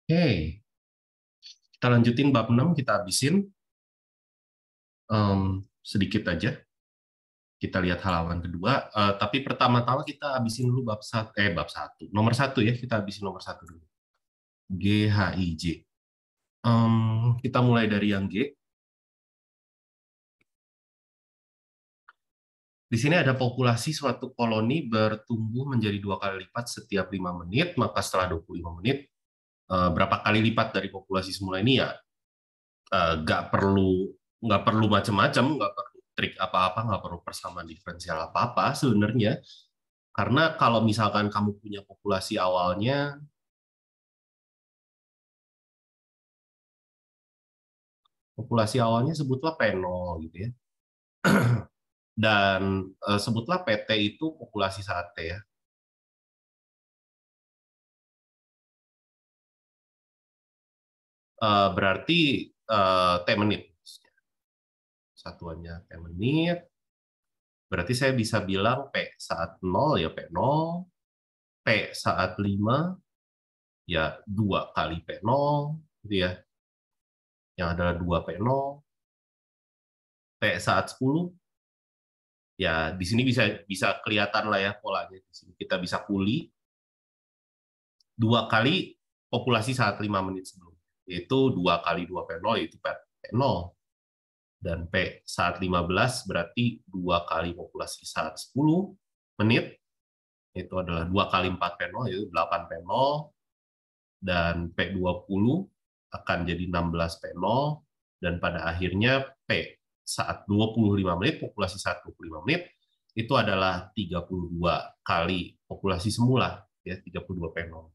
Oke, kita lanjutin bab 6, kita habisin sedikit aja. Kita lihat halaman kedua. Tapi pertama-tama kita habisin dulu bab satu. Nomor satu ya, kita habisin nomor satu dulu. G, H, I, J. Kita mulai dari yang G. Di sini ada populasi suatu koloni bertumbuh menjadi 2 kali lipat setiap 5 menit, maka setelah 25 menit, berapa kali lipat dari populasi semula ini ya nggak perlu macam-macam, nggak perlu trik apa-apa, nggak perlu persamaan diferensial apa-apa sebenarnya. Karena kalau misalkan kamu punya populasi awalnya sebutlah P0 gitu ya. Dan sebutlah PT itu populasi saat T ya. Berarti T menit. Satuannya T menit. Berarti saya bisa bilang P saat 0 ya P0, P saat 5 ya 2 kali P0 gitu ya. Yang adalah 2 P0, P saat 10 ya di sini bisa bisa kelihatan lah ya polanya. Di sini kita bisa kuli 2 kali populasi saat 5 menit sebelum, yaitu 2 kali 2 P0 yaitu P0, dan P saat 15 berarti 2 kali populasi saat 10 menit, itu adalah 2 kali 4 P0 yaitu 8 P0, dan P20 akan jadi 16 P0, dan pada akhirnya P saat 25 menit, populasi saat 25 menit, itu adalah 32 kali populasi semula, ya 32 P0.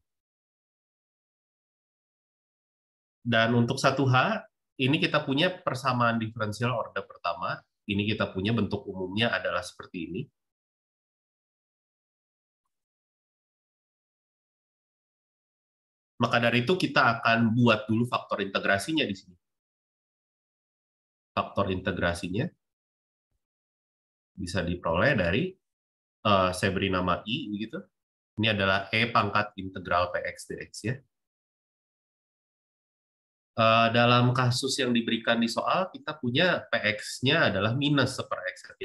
Dan untuk 1H, ini kita punya persamaan diferensial orde pertama. Ini kita punya bentuk umumnya adalah seperti ini. Maka dari itu kita akan buat dulu faktor integrasinya di sini. Faktor integrasinya bisa diperoleh dari, saya beri nama I, begitu. Ini adalah E pangkat integral PX dx ya. Dalam kasus yang diberikan di soal, kita punya PX-nya adalah minus 1/X.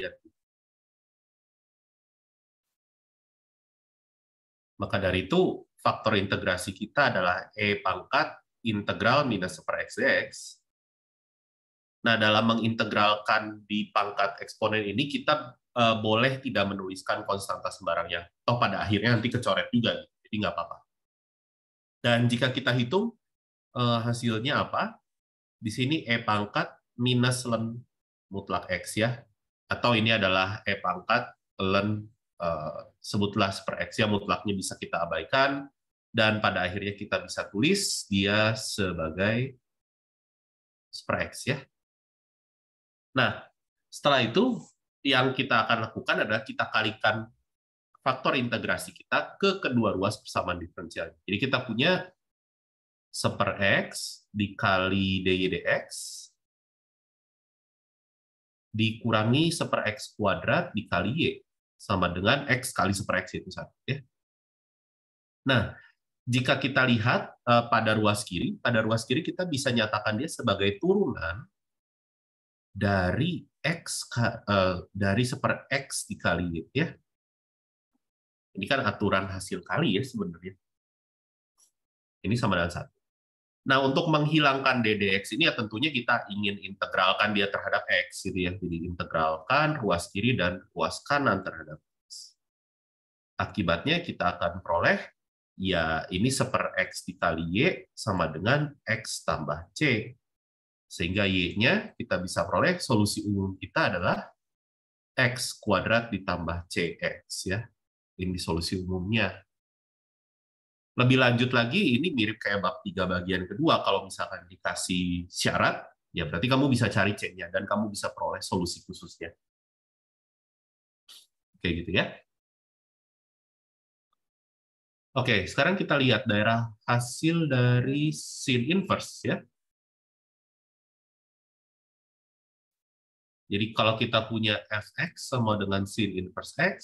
Maka dari itu, faktor integrasi kita adalah E pangkat integral minus 1/X dx. Nah, dalam mengintegralkan di pangkat eksponen ini, kita boleh tidak menuliskan konstanta sembarangnya. Toh pada akhirnya nanti kecoret juga, jadi nggak apa-apa. Dan jika kita hitung hasilnya apa, di sini E pangkat minus ln mutlak X ya, atau ini adalah E pangkat ln sebutlah per X ya, mutlaknya bisa kita abaikan, dan pada akhirnya kita bisa tulis dia sebagai per X ya. Nah, setelah itu yang kita akan lakukan adalah kita kalikan faktor integrasi kita ke kedua ruas persamaan diferensial. Jadi kita punya 1/X dikali dy dx dikurangi 1/X kuadrat dikali y sama dengan X kali 1/X itu satu. Ya. Nah, jika kita lihat pada ruas kiri kita bisa nyatakan dia sebagai turunan dari dari 1/X dikali y. Ya. Ini kan aturan hasil kali ya sebenarnya. Ini sama dengan 1. Nah, untuk menghilangkan ddx ini ya tentunya kita ingin integralkan dia terhadap x gitu ya. Jadi integralkan ruas kiri dan ruas kanan terhadap x. Akibatnya kita akan peroleh ya ini 1/X dikali y sama dengan x tambah c. Sehingga y-nya kita bisa peroleh solusi umum kita adalah x kuadrat ditambah cx ya. Ini solusi umumnya. Lebih lanjut lagi, ini mirip kayak bab 3 bagian kedua. Kalau misalkan dikasih syarat, ya berarti kamu bisa cari C-nya, dan kamu bisa peroleh solusi khususnya. Kayak gitu ya. Oke, sekarang kita lihat daerah hasil dari sin inverse ya. Jadi kalau kita punya fx sama dengan sin inverse x,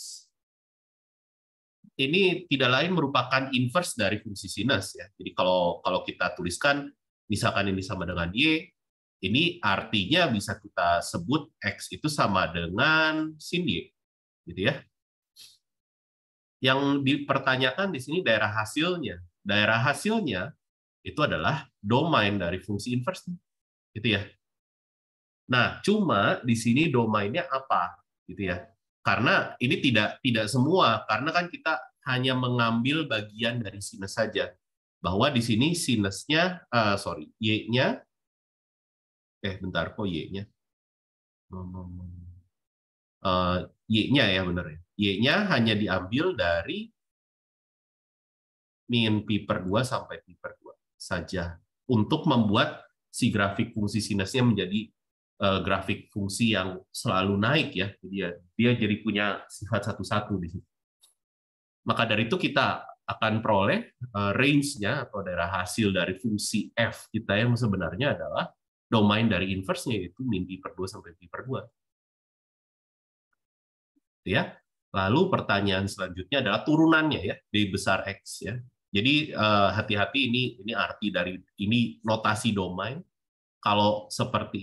ini tidak lain merupakan inverse dari fungsi sinus ya. Jadi kalau kita tuliskan misalkan ini sama dengan y, ini artinya bisa kita sebut x itu sama dengan sin y, gitu ya. Yang dipertanyakan di sini daerah hasilnya. Daerah hasilnya itu adalah domain dari fungsi inverse, gitu ya. Nah, cuma di sini domainnya apa, gitu ya? Karena ini tidak semua, karena kan kita hanya mengambil bagian dari sinus saja. Bahwa di sini sinusnya, y-nya, bentar, kok y-nya? Y-nya ya benar ya. Y-nya hanya diambil dari min pi per 2 sampai pi per 2 saja untuk membuat si grafik fungsi sinusnya menjadi grafik fungsi yang selalu naik ya. Dia jadi punya sifat satu-satu di situ. Maka dari itu kita akan peroleh range-nya atau daerah hasil dari fungsi f kita yang sebenarnya adalah domain dari inverse-nya, yaitu min pi per 2 sampai pi per 2. Ya. Lalu pertanyaan selanjutnya adalah turunannya ya, D besar X ya. Jadi hati-hati, ini arti dari ini notasi domain. Kalau seperti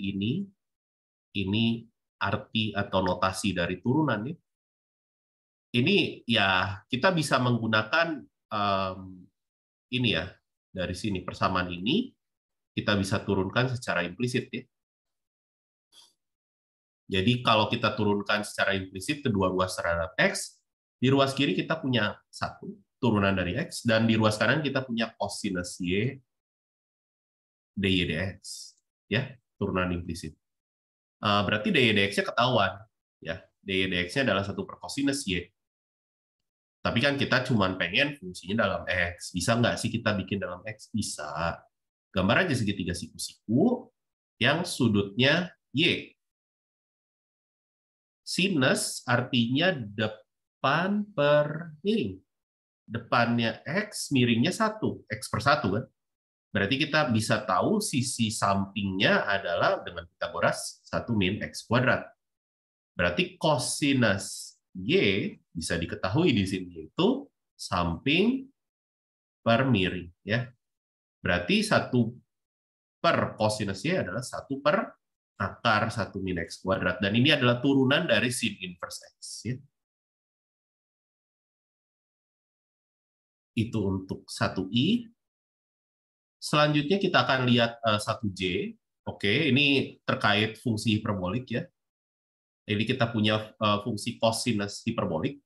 ini arti atau notasi dari turunan ya. Ini ya kita bisa menggunakan ini ya, dari sini persamaan ini kita bisa turunkan secara implisit ya. Jadi kalau kita turunkan secara implisit kedua ruas terhadap X, di ruas kiri kita punya satu turunan dari X, dan di ruas kanan kita punya cosinus Y dy dx, ya, turunan implisit. Berarti dy dx-nya ketahuan, ya, dy dx-nya adalah 1 per cosinus Y. Tapi kan kita cuma pengen fungsinya dalam X. Bisa nggak sih kita bikin dalam X? Bisa. Gambar aja segitiga siku-siku yang sudutnya Y. Sinus artinya depan per miring. Depannya X, miringnya 1. X per 1 kan? Berarti kita bisa tahu sisi sampingnya adalah dengan Pitagoras 1 min X kuadrat. Berarti cosinus Y bisa diketahui di sini itu samping per miring. Ya. Berarti 1 per cosinus Y adalah 1 per akar 1 min X kuadrat. Dan ini adalah turunan dari sin inverse X. Ya. Itu untuk 1I. Selanjutnya kita akan lihat 1J. Oke, ini terkait fungsi hiperbolik ya. Jadi kita punya fungsi cosinus hiperbolik.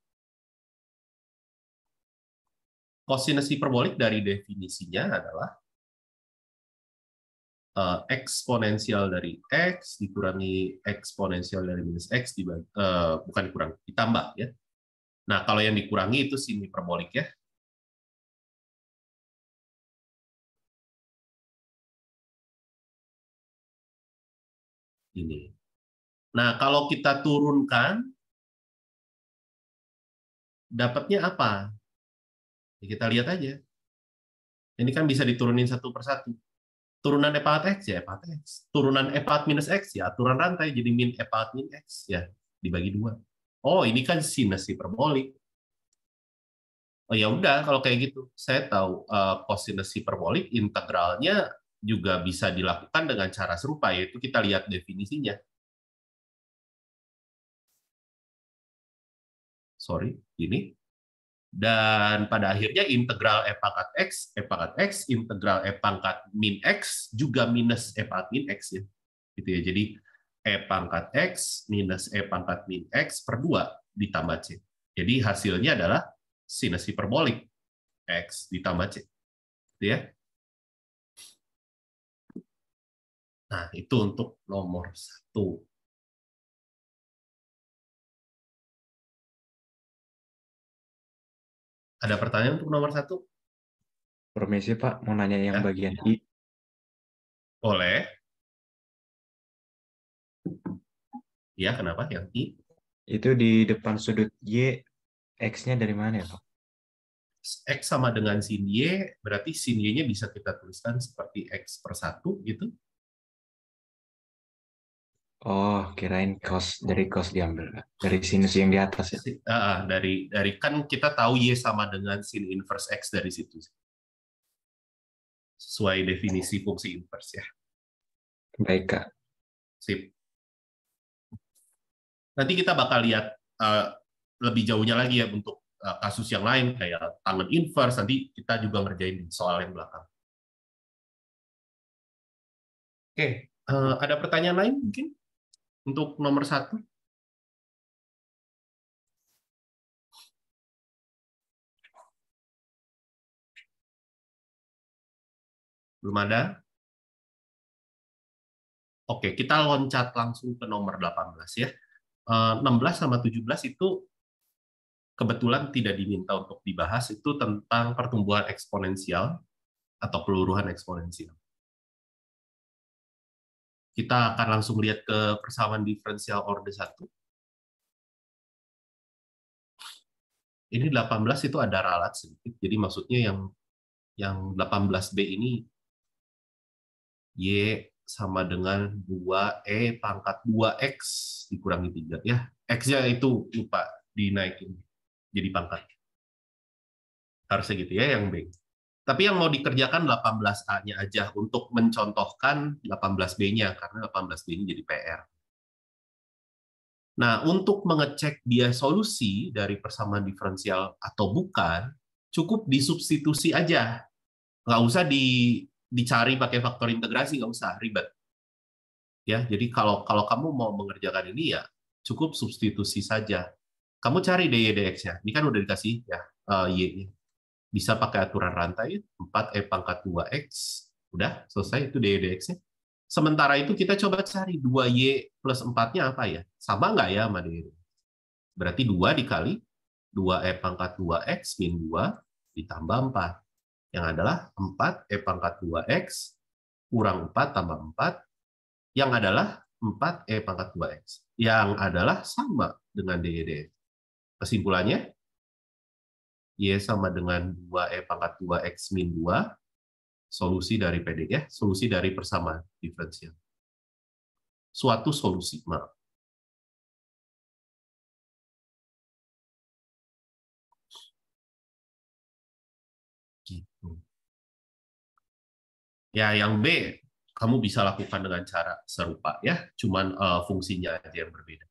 Cosinus hiperbolik dari definisinya adalah eksponensial dari X dikurangi eksponensial dari minus X bukan dikurangi, ditambah ya. Nah, kalau yang dikurangi itu sin hiperbolik ya. Ini. Nah, kalau kita turunkan dapatnya apa? Ya, kita lihat aja. Ini kan bisa diturunin satu persatu. Turunan E pangkat X ya E pangkat X. Turunan E pangkat minus X ya aturan rantai jadi min E pangkat min X ya dibagi 2. Oh, ini kan sinus hiperbolik. Oh ya udah kalau kayak gitu. Saya tahu cosinus hiperbolik integralnya juga bisa dilakukan dengan cara serupa, yaitu kita lihat definisinya. Sorry, ini. Dan pada akhirnya integral E pangkat X, integral E pangkat min X, juga minus E pangkat min X. Ya. Gitu ya. Jadi E pangkat X minus E pangkat min X per 2 ditambah C. Jadi hasilnya adalah sinus hiperbolik X ditambah C. Gitu ya. Nah, itu untuk nomor 1. Ada pertanyaan untuk nomor 1? Permisi Pak, mau nanya yang Ya, bagian I. boleh. Ya, kenapa yang I? Itu di depan sudut Y, X-nya dari mana ya Pak? X sama dengan sin Y, berarti sin Y-nya bisa kita tuliskan seperti X per 1 gitu. Oh, kirain cos dari cos diambil dari sinus yang di atas ya. Dari kan kita tahu Y sama dengan sin inverse X dari situ. Sesuai definisi fungsi inverse ya. Baik, Kak. Sip. Nanti kita bakal lihat uh, lebih jauhnya lagi ya untuk kasus yang lain kayak tangen inverse. Nanti kita juga ngerjain di soal yang belakang. Oke, ada pertanyaan lain mungkin untuk nomor 1? Belum ada? Oke, kita loncat langsung ke nomor 18 ya. 16 sama 17 itu kebetulan tidak diminta untuk dibahas, itu tentang pertumbuhan eksponensial atau peluruhan eksponensial. Kita akan langsung lihat ke persamaan diferensial orde 1. Ini 18 itu ada ralat sedikit, jadi maksudnya yang 18B ini Y sama dengan 2E pangkat 2X dikurangi 3. Ya, X-nya itu lupa dinaikin jadi pangkat. Harusnya gitu ya yang B. Tapi yang mau dikerjakan 18A-nya aja untuk mencontohkan 18B-nya, karena 18B ini jadi PR. Nah, untuk mengecek dia solusi dari persamaan diferensial atau bukan, cukup disubstitusi aja. Nggak usah dicari pakai faktor integrasi, nggak usah, ribet. Ya, jadi kalau kamu mau mengerjakan ini ya cukup substitusi saja. Kamu cari dy dx-nya. Ini kan udah dikasih ya y-nya. Bisa pakai aturan rantai 4e pangkat 2x. Udah selesai itu dy dx-nya. Sementara itu kita coba cari 2y plus 4-nya apa ya? Sama nggak ya sama dy? Berarti 2 dikali 2e pangkat 2x min 2 ditambah 4. Yang adalah 4e pangkat 2x kurang 4 tambah 4 yang adalah 4e pangkat 2x, yang adalah sama dengan dy dx. Kesimpulannya, y sama dengan 2e pangkat 2x min 2, solusi dari PD ya, solusi dari persamaan diferensial. Suatu solusi, maaf. Gitu. Ya, yang B kamu bisa lakukan dengan cara serupa ya, cuman fungsinya aja yang berbeda.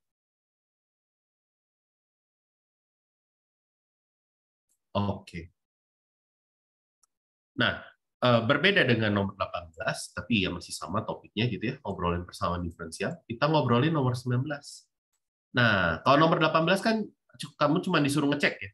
Oke. Nah, berbeda dengan nomor 18, tapi ya masih sama topiknya gitu ya, ngobrolin persamaan diferensial. Kita ngobrolin nomor 19. Nah, kalau nomor 18 kan kamu cuma disuruh ngecek ya.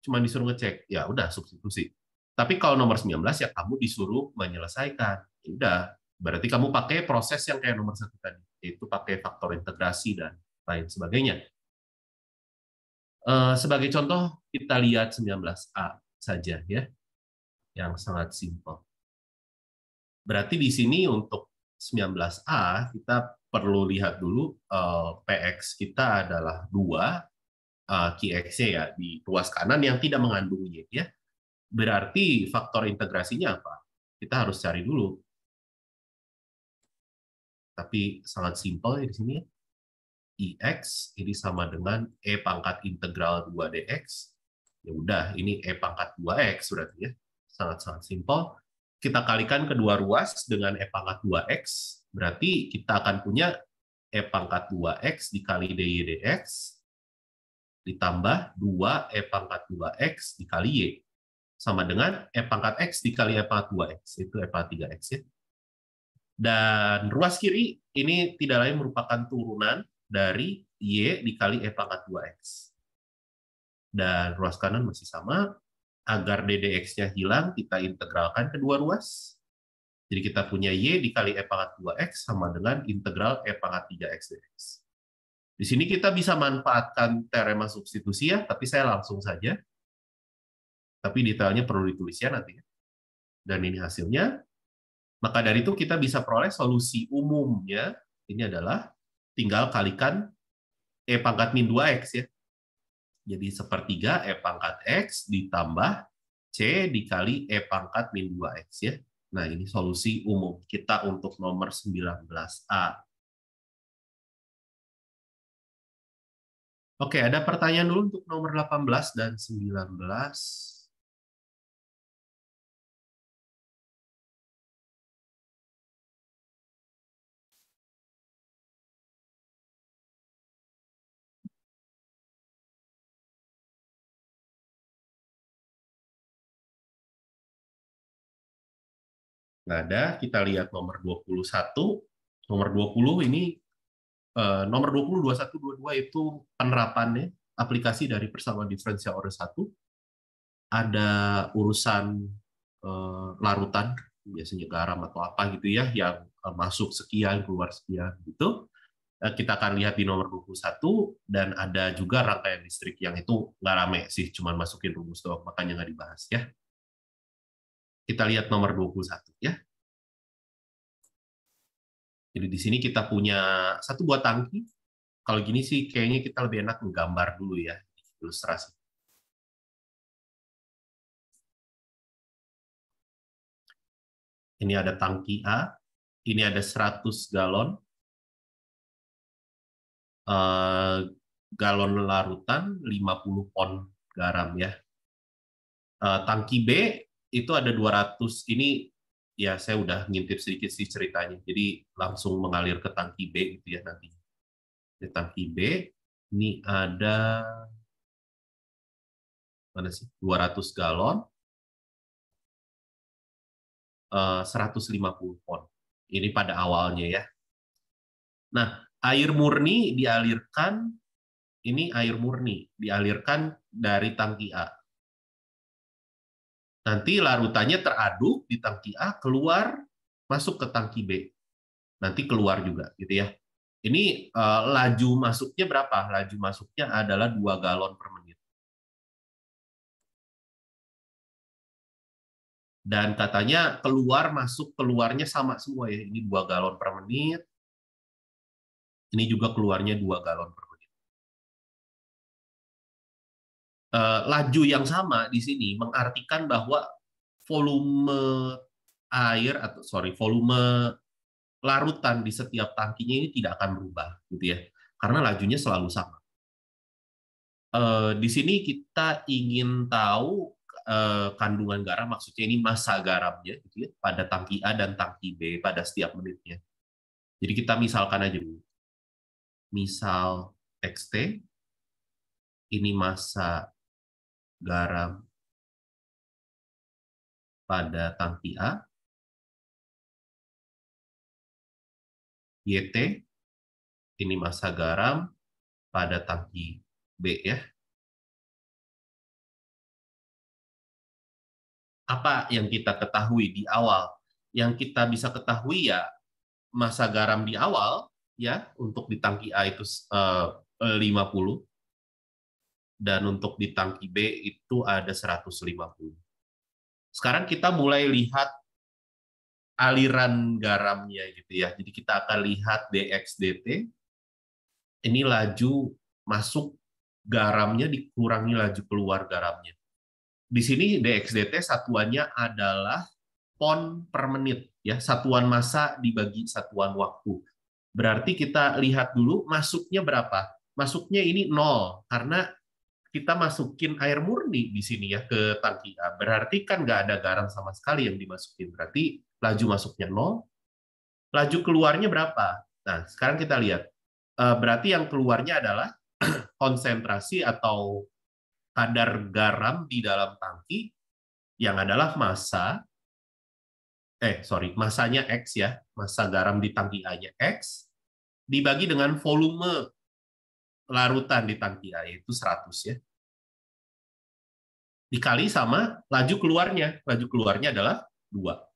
Cuma disuruh ngecek. Ya udah substitusi. Tapi kalau nomor 19 ya kamu disuruh menyelesaikan. Ya udah, berarti kamu pakai proses yang kayak nomor 1 tadi, yaitu pakai faktor integrasi dan lain sebagainya. Sebagai contoh, kita lihat 19A saja ya, yang sangat simpel. Berarti di sini untuk 19A kita perlu lihat dulu PX kita adalah 2, QX ya di ruas kanan yang tidak mengandung Y ya. Berarti faktor integrasinya apa? Kita harus cari dulu. Tapi sangat simpel ya di sini. IX ini sama dengan E pangkat integral 2 dx. Ya udah, ini E pangkat 2x berarti ya. Sangat-sangat simpel. Kita kalikan kedua ruas dengan E pangkat 2x, berarti kita akan punya E pangkat 2x dikali dy dx ditambah 2 E pangkat 2x dikali Y. Sama dengan E pangkat X dikali E pangkat 2X. Itu E pangkat 3X ya. Dan ruas kiri ini tidak lain merupakan turunan dari Y dikali E pangkat 2X. Dan ruas kanan masih sama. Agar ddx-nya hilang, kita integralkan kedua ruas. Jadi kita punya Y dikali E pangkat 2X sama dengan integral E pangkat 3X dx. Di sini kita bisa manfaatkan teorema substitusi ya, tapi saya langsung saja. Tapi detailnya perlu ditulis ya nanti. Dan ini hasilnya. Maka dari itu kita bisa peroleh solusi umumnya, ini adalah tinggal kalikan E pangkat min 2X ya. Jadi sepertiga E pangkat X ditambah C dikali E pangkat min 2X ya. Nah ini solusi umum kita untuk nomor 19A. Oke, ada pertanyaan dulu untuk nomor 18 dan 19. Nggak ada, kita lihat nomor 21. Nomor 20 ini, nomor 20, 21, 22 itu penerapannya, aplikasi dari persamaan diferensial order 1. Ada urusan larutan, biasanya garam atau apa gitu ya, yang masuk sekian, keluar sekian gitu. Kita akan lihat di nomor 21, dan ada juga rangkaian listrik yang itu nggak rame sih, cuman masukin rumus doang, makanya nggak dibahas ya. Kita lihat nomor 21 ya. Jadi di sini kita punya satu buah tangki. Kalau gini sih kayaknya kita lebih enak menggambar dulu ya, ilustrasi. Ini ada tangki A, ini ada 100 galon, galon larutan 50 pon garam ya. Tangki B itu ada 200, ini ya saya udah ngintip sedikit sih ceritanya, jadi langsung mengalir ke tangki B gitu ya nanti. Di tangki B ini ada mana sih 200 galon, 150 pon. Ini pada awalnya ya. Nah, air murni dialirkan, ini air murni dialirkan dari tangki A. Nanti larutannya teraduk di tangki A, keluar, masuk ke tangki B. Nanti keluar juga gitu ya. Ini laju masuknya berapa? Laju masuknya adalah 2 galon per menit. Dan katanya keluar masuk keluarnya sama semua ya. Ini 2 galon per menit. Ini juga keluarnya 2 galon per menit. Laju yang sama di sini mengartikan bahwa volume air atau volume larutan di setiap tangkinya ini tidak akan berubah gitu ya. Karena lajunya selalu sama. Di sini kita ingin tahu kandungan garam, maksudnya ini massa garamnya gitu ya, pada tangki A dan tangki B pada setiap menitnya. Jadi kita misalkan aja dulu. Misal XT, ini massa garam pada tangki A, YT, ini massa garam pada tangki B ya. Apa yang kita ketahui di awal? Yang kita bisa ketahui ya massa garam di awal ya untuk di tangki A itu 50, dan untuk di tangki B itu ada 150. Sekarang kita mulai lihat aliran garamnya gitu ya. Jadi kita akan lihat dx dt. Ini laju masuk garamnya dikurangi laju keluar garamnya. Di sini dx dt satuannya adalah pon per menit ya, satuan massa dibagi satuan waktu. Berarti kita lihat dulu masuknya berapa. Masuknya ini 0 karena kita masukin air murni di sini ya ke tangki A. Berarti kan nggak ada garam sama sekali yang dimasukin. Berarti laju masuknya 0, laju keluarnya berapa? Nah, sekarang kita lihat. Berarti yang keluarnya adalah konsentrasi atau kadar garam di dalam tangki yang adalah massanya X ya, massa garam di tangki A-nya X, dibagi dengan volume larutan di tangki A, yaitu 100 ya. Dikali sama laju keluarnya. Laju keluarnya adalah 2.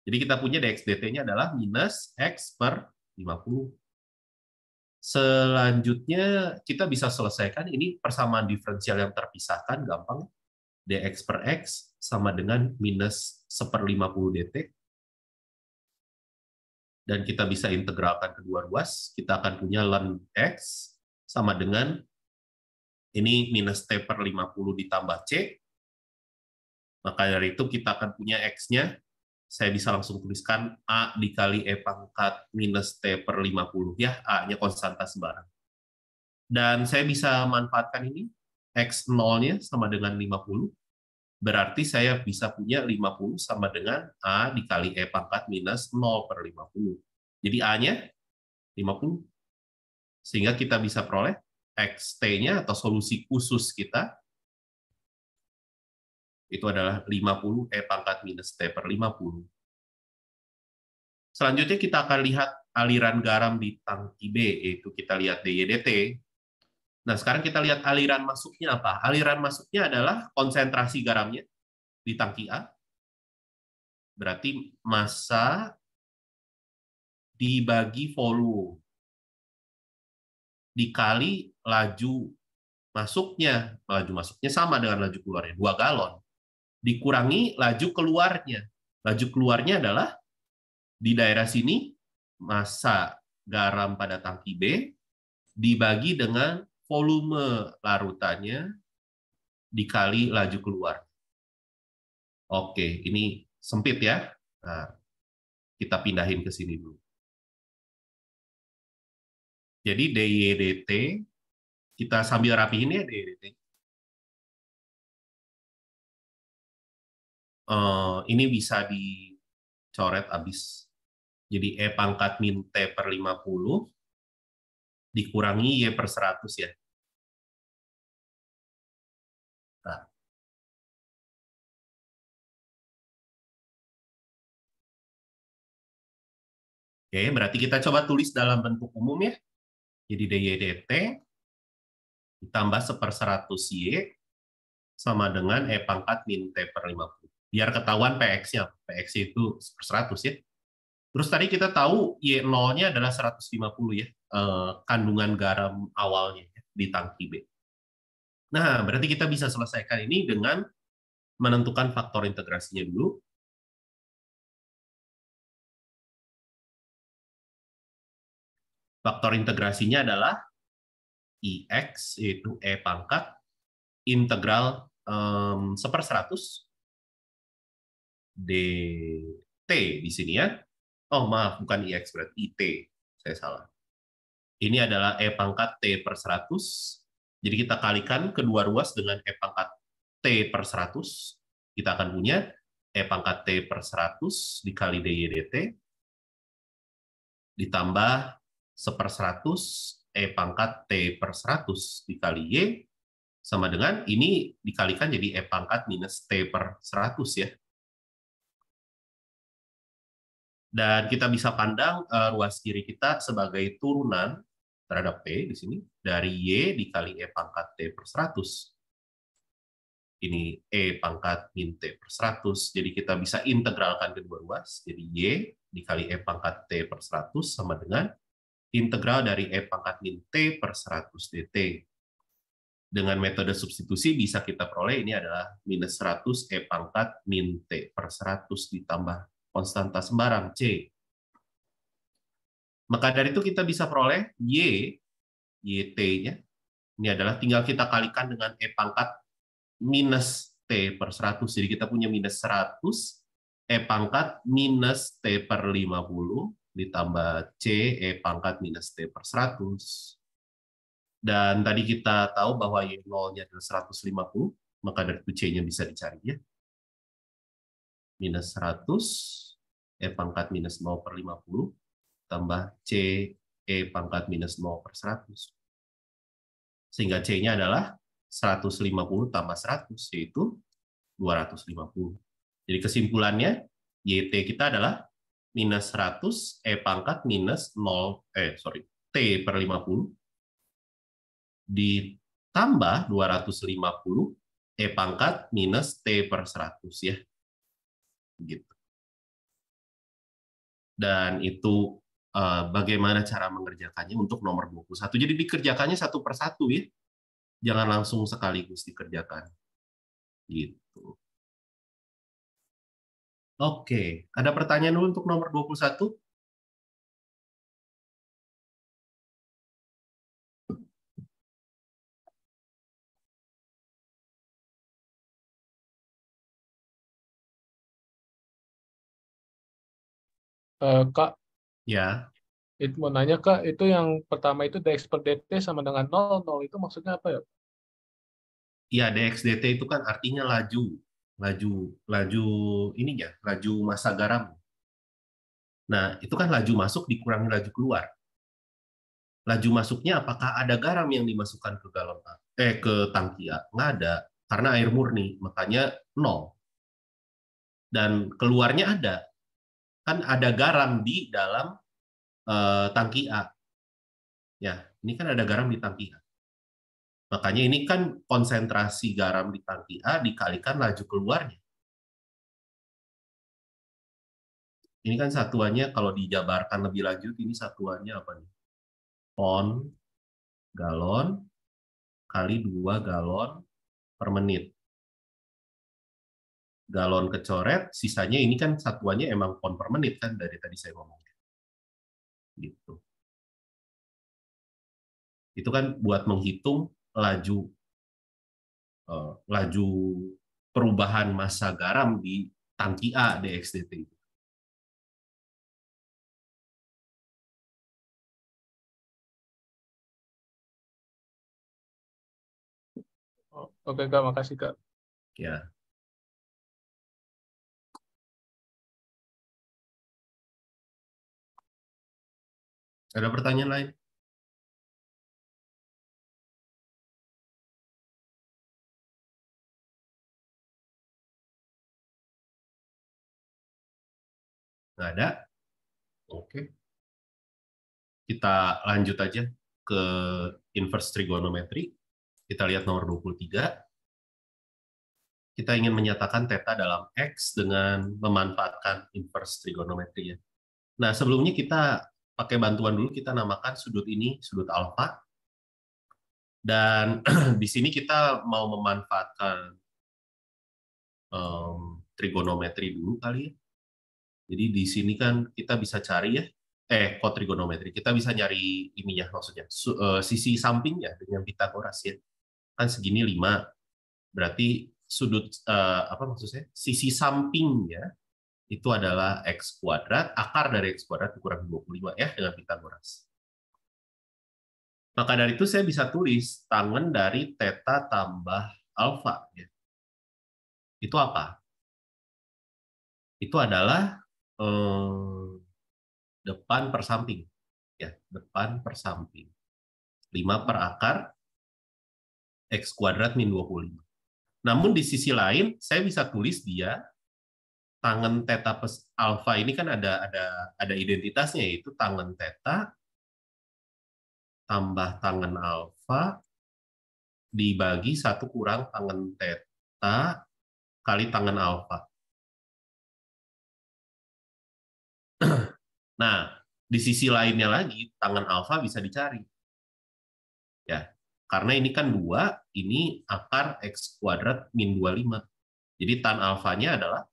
Jadi kita punya dx dt-nya adalah minus X per 50. Selanjutnya kita bisa selesaikan ini persamaan diferensial yang terpisahkan, gampang. Dx per X sama dengan minus 1/50 dt. Dan kita bisa integralkan kedua ruas. Kita akan punya ln X sama dengan ini minus T per 50 ditambah C. Maka dari itu kita akan punya X-nya. Saya bisa langsung tuliskan A dikali E pangkat minus T per 50. Ya, A-nya konstanta sembarang. Dan saya bisa manfaatkan ini, X0-nya sama dengan 50, berarti saya bisa punya 50 sama dengan A dikali E pangkat minus 0/50. Jadi A-nya 50. Sehingga kita bisa peroleh XT-nya atau solusi khusus kita itu adalah 50 E pangkat minus T/50. Selanjutnya kita akan lihat aliran garam di tangki B, yaitu kita lihat DY/dt. Nah, sekarang kita lihat aliran masuknya apa? Aliran masuknya adalah konsentrasi garamnya di tangki A, berarti massa dibagi volume, dikali laju masuknya. Laju masuknya sama dengan laju keluarnya, 2 galon. Dikurangi laju keluarnya. Laju keluarnya adalah di daerah sini, massa garam pada tangki B dibagi dengan volume larutannya dikali laju keluar. Oke, ini sempit ya. Nah, kita pindahin ke sini dulu. Jadi DY/dt, kita sambil rapihin ya DY/dt. Ini bisa dicoret habis. Jadi E pangkat min T/50 dikurangi Y per 100 ya. Nah, oke, berarti kita coba tulis dalam bentuk umum ya. Jadi DY/dt ditambah 1/100 Y sama dengan E pangkat min T/50. Biar ketahuan PX-nya. PX itu 1/100 ya. Terus tadi kita tahu Y0-nya adalah 150 ya, kandungan garam awalnya ya, di tangki B. Nah, berarti kita bisa selesaikan ini dengan menentukan faktor integrasinya dulu. Faktor integrasinya adalah IX, yaitu E pangkat, integral 1/100 DT di sini ya. Oh, maaf, bukan IX, berarti IT. Saya salah. Ini adalah E pangkat T per 100. Jadi kita kalikan kedua ruas dengan E pangkat T per 100. Kita akan punya E pangkat T per 100 dikali DY/dt ditambah 1/100 E pangkat T per 100 dikali Y sama dengan ini dikalikan jadi E pangkat minus T per 100 ya. Dan kita bisa pandang ruas kiri kita sebagai turunan terhadap P di sini dari Y dikali E pangkat T per 100. Ini E pangkat min T per 100. Jadi kita bisa integralkan kedua ruas. Jadi Y dikali E pangkat T per 100 sama dengan integral dari E pangkat min T per 100 dt. Dengan metode substitusi bisa kita peroleh ini adalah minus 100 E pangkat min T per 100 ditambah konstanta sembarang C. Maka dari itu kita bisa peroleh YT-nya. Ini adalah tinggal kita kalikan dengan E pangkat minus T per 100. Jadi kita punya minus 100 E pangkat minus T per 50 ditambah C E pangkat minus T per 100. Dan tadi kita tahu bahwa Y0-nya adalah 150, maka dari itu C-nya bisa dicari ya. Minus 100 E pangkat minus 0 per 50 tambah C E pangkat minus 0 per 100. Sehingga C-nya adalah 150 tambah 100, yaitu 250. Jadi kesimpulannya, YT kita adalah minus 100 E pangkat minus 0, T per 50 ditambah 250 E pangkat minus T per 100 ya. Gitu. Dan itu bagaimana cara mengerjakannya untuk nomor 21. Jadi dikerjakannya satu per satu ya. Jangan langsung sekaligus dikerjakan. Gitu. Oke, ada pertanyaan dulu untuk nomor 21? Kak, Ya. Itu mau nanya Kak, itu yang pertama itu dx per dt sama dengan 0, 0 itu maksudnya apa ya? Ya, dx dt itu kan artinya laju, laju, laju ininya, laju massa garam. Nah, itu kan laju masuk dikurangi laju keluar. Laju masuknya apakah ada garam yang dimasukkan ke galon ke tangki A? Nggak ada, karena air murni, makanya 0. Dan keluarnya ada, kan ada garam di dalam tangki A. Ya, ini kan ada garam di tangki A. Makanya ini kan konsentrasi garam di tangki A dikalikan laju keluarnya. Ini kan satuannya kalau dijabarkan lebih lanjut, ini satuannya apa nih? On galon kali 2 galon per menit. Galon kecoret, sisanya ini kan satuannya emang pon per menit kan dari tadi saya ngomong. Gitu. Itu kan buat menghitung laju laju perubahan massa garam di tangki A dxdt. Oh, oke Kak, makasih Kak. Ya. Ada pertanyaan lain? Nggak ada? Oke. Kita lanjut aja ke inverse trigonometry. Kita lihat nomor 23. Kita ingin menyatakan theta dalam X dengan memanfaatkan inverse trigonometry. Ya. Nah, sebelumnya kita pakai bantuan dulu, kita namakan sudut ini sudut alfa. Dan di sini kita mau memanfaatkan trigonometri dulu kali ya. Jadi di sini kan kita bisa cari ya, kotrigonometri. Kita bisa nyari ininya maksudnya, sisi sampingnya dengan Pitagoras ya. Kan segini 5. Berarti sudut apa maksud saya? Sisi sampingnya itu adalah x kuadrat, akar dari x kuadrat dikurangi 25 ya dengan Pitagoras. Maka dari itu saya bisa tulis tangen dari theta tambah alfa ya. Itu apa? Itu adalah depan per samping. Ya, depan per samping. 5 per akar x kuadrat min 25. Namun di sisi lain, saya bisa tulis dia tangen theta plus alfa ini kan ada identitasnya, yaitu tangen theta tambah tangen alfa dibagi 1 kurang tangen theta kali tangen alfa. Nah, di sisi lainnya lagi, tangen alfa bisa dicari. Ya, karena ini kan 2, ini akar x kuadrat min 25. Jadi tan alfanya adalah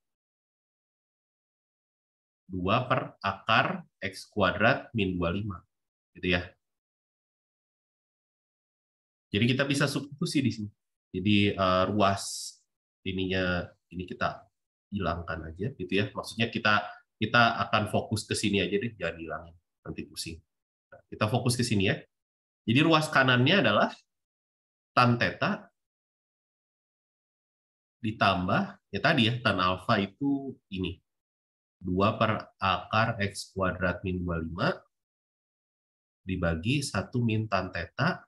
2 per akar x kuadrat min 25. Gitu ya. Jadi kita bisa substitusi di sini. Jadi ruas ininya ini kita hilangkan aja gitu ya. Maksudnya kita akan fokus ke sini aja deh, jangan hilangin. Nanti pusing. Nah, kita fokus ke sini ya. Jadi ruas kanannya adalah tan theta ditambah ya tadi ya, tan alfa itu ini 2 per akar x kuadrat min 25 dibagi 1 min tan theta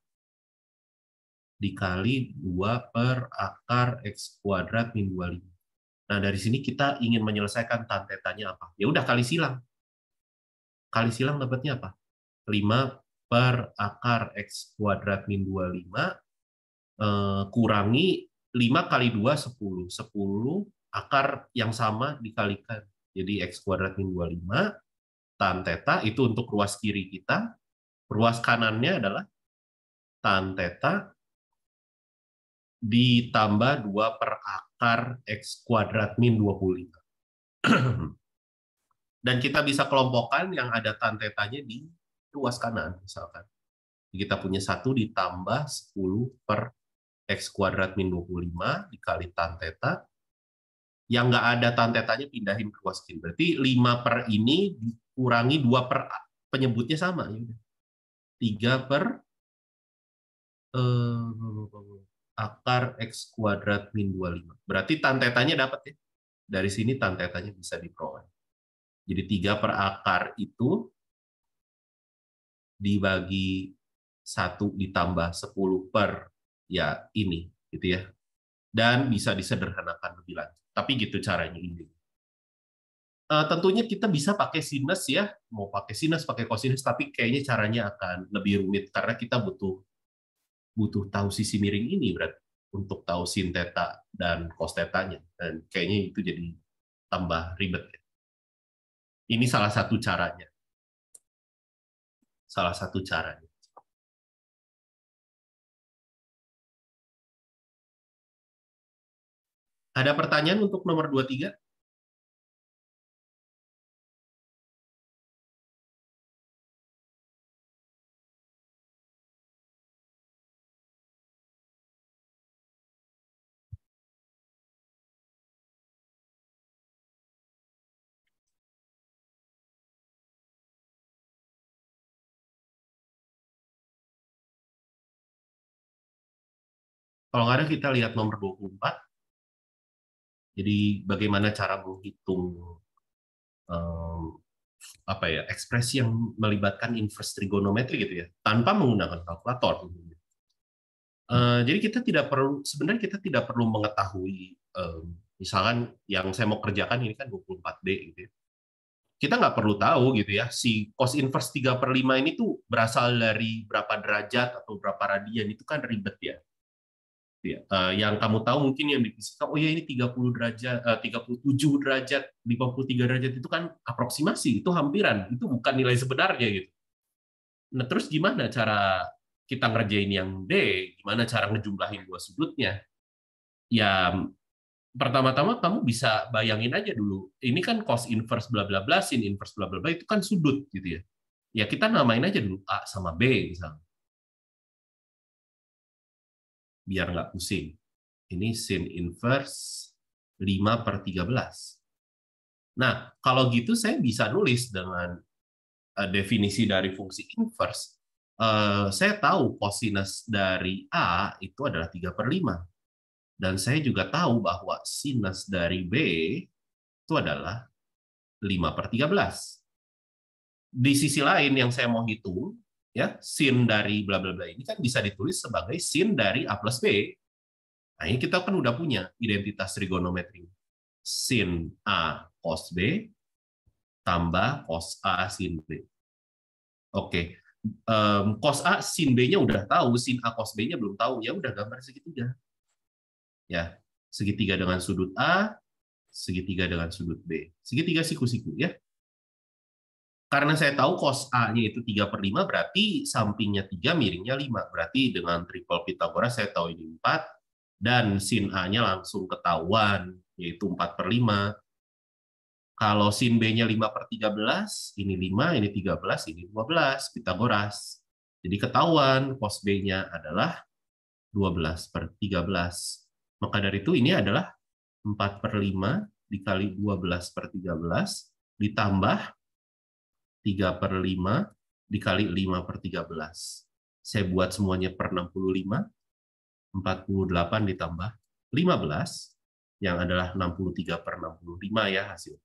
dikali 2 per akar x kuadrat min 25. Nah, dari sini kita ingin menyelesaikan tan tetanya apa? Ya udah kali silang. Kali silang dapatnya apa? 5 per akar x kuadrat min 25 kurangi 5 kali 2 10. 10 akar yang sama dikalikan. Jadi x kuadrat min 25 tan theta itu untuk ruas kiri kita. Ruas kanannya adalah tan theta ditambah 2 per akar x kuadrat min 25. Dan kita bisa kelompokkan yang ada tan tetanya di ruas kanan, misalkan. Kita punya 1 ditambah 10 per x kuadrat min 25 dikali tan theta. Yang nggak ada tan tetanya pindahin ke ruas kiri. Berarti 5 per ini dikurangi 2 per penyebutnya sama. 3 per akar X kuadrat min 25. Berarti tan tetanya dapat ya. Dari sini tan tetanya bisa diperoleh. Jadi 3 per akar itu dibagi 1 ditambah 10 per ya ini gitu ya. Dan bisa disederhanakan lebih lanjut. Tapi gitu caranya ini. Tentunya kita bisa pakai sinus ya, mau pakai sinus, pakai kosinus, tapi kayaknya caranya akan lebih rumit karena kita butuh tahu sisi miring ini berarti untuk tahu sin theta dan cos tetanya, dan kayaknya itu jadi tambah ribet ya. Ini salah satu caranya. Salah satu caranya. Ada pertanyaan untuk nomor 23? Kalau nggak ada, kita lihat nomor 24. Jadi bagaimana cara menghitung ekspresi yang melibatkan inverse trigonometri gitu ya, tanpa menggunakan kalkulator. Jadi sebenarnya kita tidak perlu mengetahui, misalkan yang saya mau kerjakan ini kan 24D gitu ya. Kita nggak perlu tahu gitu ya, si cos inverse 3/5 ini tuh berasal dari berapa derajat atau berapa radian, itu kan ribet ya. Yang kamu tahu mungkin yang di fisika, oh ya ini 30 derajat, 37 derajat, 53 derajat, itu kan aproksimasi, itu hampiran, itu bukan nilai sebenarnya gitu. Nah, terus gimana cara kita ngerjain yang D? Gimana cara ngejumlahin dua sudutnya? Ya, pertama-tama kamu bisa bayangin aja dulu, ini kan cos inverse bla bla bla, sin inverse bla bla bla, itu kan sudut gitu ya. Ya kita namain aja dulu A sama B misalnya. Biar nggak pusing. Ini sin inverse 5/13. Nah, kalau gitu saya bisa nulis dengan definisi dari fungsi inverse. Saya tahu kosinus dari A itu adalah 3/5. Dan saya juga tahu bahwa sinus dari B itu adalah 5/13. Di sisi lain yang saya mau hitung, ya, sin dari bla bla bla ini kan bisa ditulis sebagai sin dari A plus B. Nah, ini kita kan udah punya identitas trigonometri. Sin A cos B tambah cos A sin B. Oke. Cos A sin B-nya udah tahu, sin A cos B-nya belum tahu. Ya udah, gambar segitiga. Ya, segitiga dengan sudut A, segitiga dengan sudut B. Segitiga siku-siku ya. Karena saya tahu cos A-nya itu 3/5, berarti sampingnya 3, miringnya 5. Berarti dengan triple Pythagoras saya tahu ini 4, dan sin A-nya langsung ketahuan, yaitu 4/5. Kalau sin B-nya 5/13, ini 5, ini 13, ini 12, Pythagoras. Jadi ketahuan cos B-nya adalah 12/13. Maka dari itu ini adalah 4/5 dikali 12/13 ditambah 3/5 dikali 5/13. Saya buat semuanya per 65. 48 ditambah 15, yang adalah 63/65 ya hasil.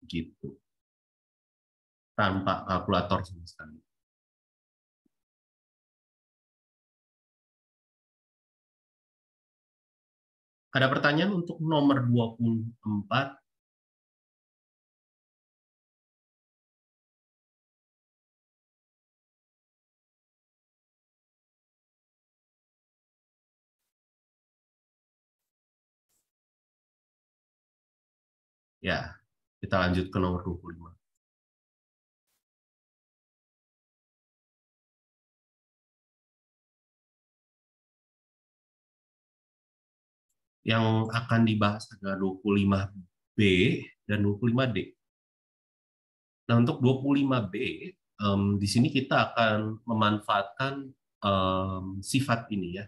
Gitu. Tanpa kalkulator sama sekali. Ada pertanyaan untuk nomor 24? Ya, kita lanjut ke nomor 25. Yang akan dibahas adalah 25B dan 25D. Nah, untuk 25B, di sini kita akan memanfaatkan sifat ini ya,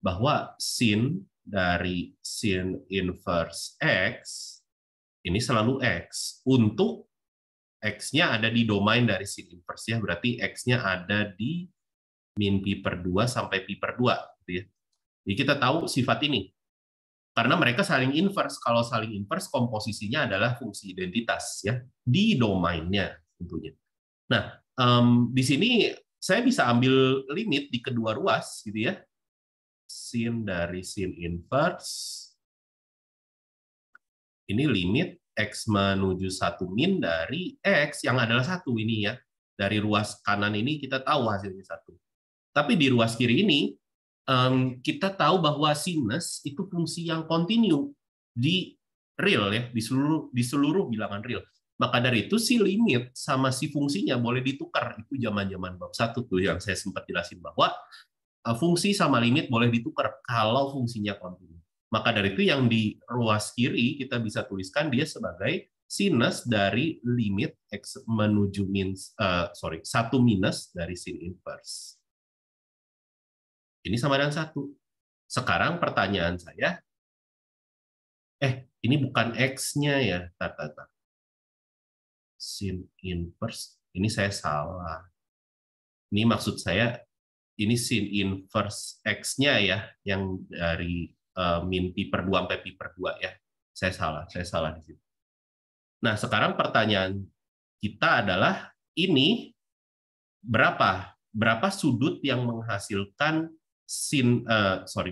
bahwa sin dari sin inverse X ini selalu X untuk X-nya ada di domain dari sin inverse ya, berarti X-nya ada di min pi per 2 sampai pi per 2. Gitu ya. Jadi kita tahu sifat ini. Karena mereka saling inverse. Kalau saling inverse, komposisinya adalah fungsi identitas ya di domainnya tentunya. Nah, di sini saya bisa ambil limit di kedua ruas gitu ya. Sin dari sin inverse. Ini limit X menuju 1 min dari X yang adalah 1 ini ya. Dari ruas kanan ini kita tahu hasilnya 1. Tapi di ruas kiri ini, kita tahu bahwa sinus itu fungsi yang kontinu di real ya, di seluruh bilangan real. Maka dari itu si limit sama si fungsinya boleh ditukar. Itu zaman-zaman bab 1 tuh yang saya sempat jelasin bahwa fungsi sama limit boleh ditukar kalau fungsinya kontinu. Maka dari itu yang di ruas kiri kita bisa tuliskan dia sebagai sinus dari limit X menuju 1 minus dari sin inverse. Ini sama dengan 1. Sekarang pertanyaan saya, ini bukan X-nya ya, sin inverse, ini saya salah. Ini maksud saya, ini sin inverse X-nya ya, yang dari min pi per 2 sampai pi per 2 ya. Saya salah di situ. Nah, sekarang pertanyaan kita adalah, ini berapa sudut yang menghasilkan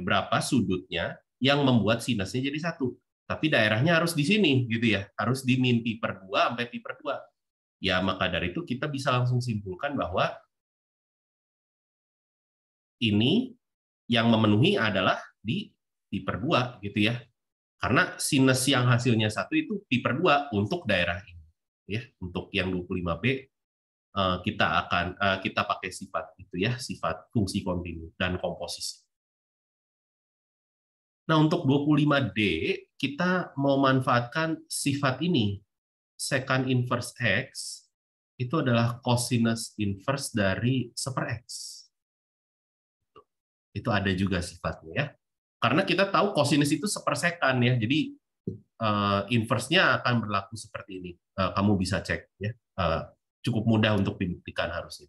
berapa sudutnya yang membuat sinusnya jadi 1. Tapi daerahnya harus di sini gitu ya, harus di min pi per 2 sampai pi per 2. Ya, maka dari itu kita bisa langsung simpulkan bahwa ini yang memenuhi adalah di pi per 2 gitu ya. Karena sinus yang hasilnya 1 itu pi per 2 untuk daerah ini. Ya, untuk yang 25B kita pakai sifat itu ya, sifat fungsi kontinu dan komposisi. Nah, untuk 25D kita mau manfaatkan sifat ini. Secant inverse X itu adalah cosinus inverse dari 1/X. Itu ada juga sifatnya ya. Karena kita tahu cosinus itu 1/secant ya. Jadi inverse-nya akan berlaku seperti ini. Kamu bisa cek ya. Cukup mudah untuk dibuktikan harusnya.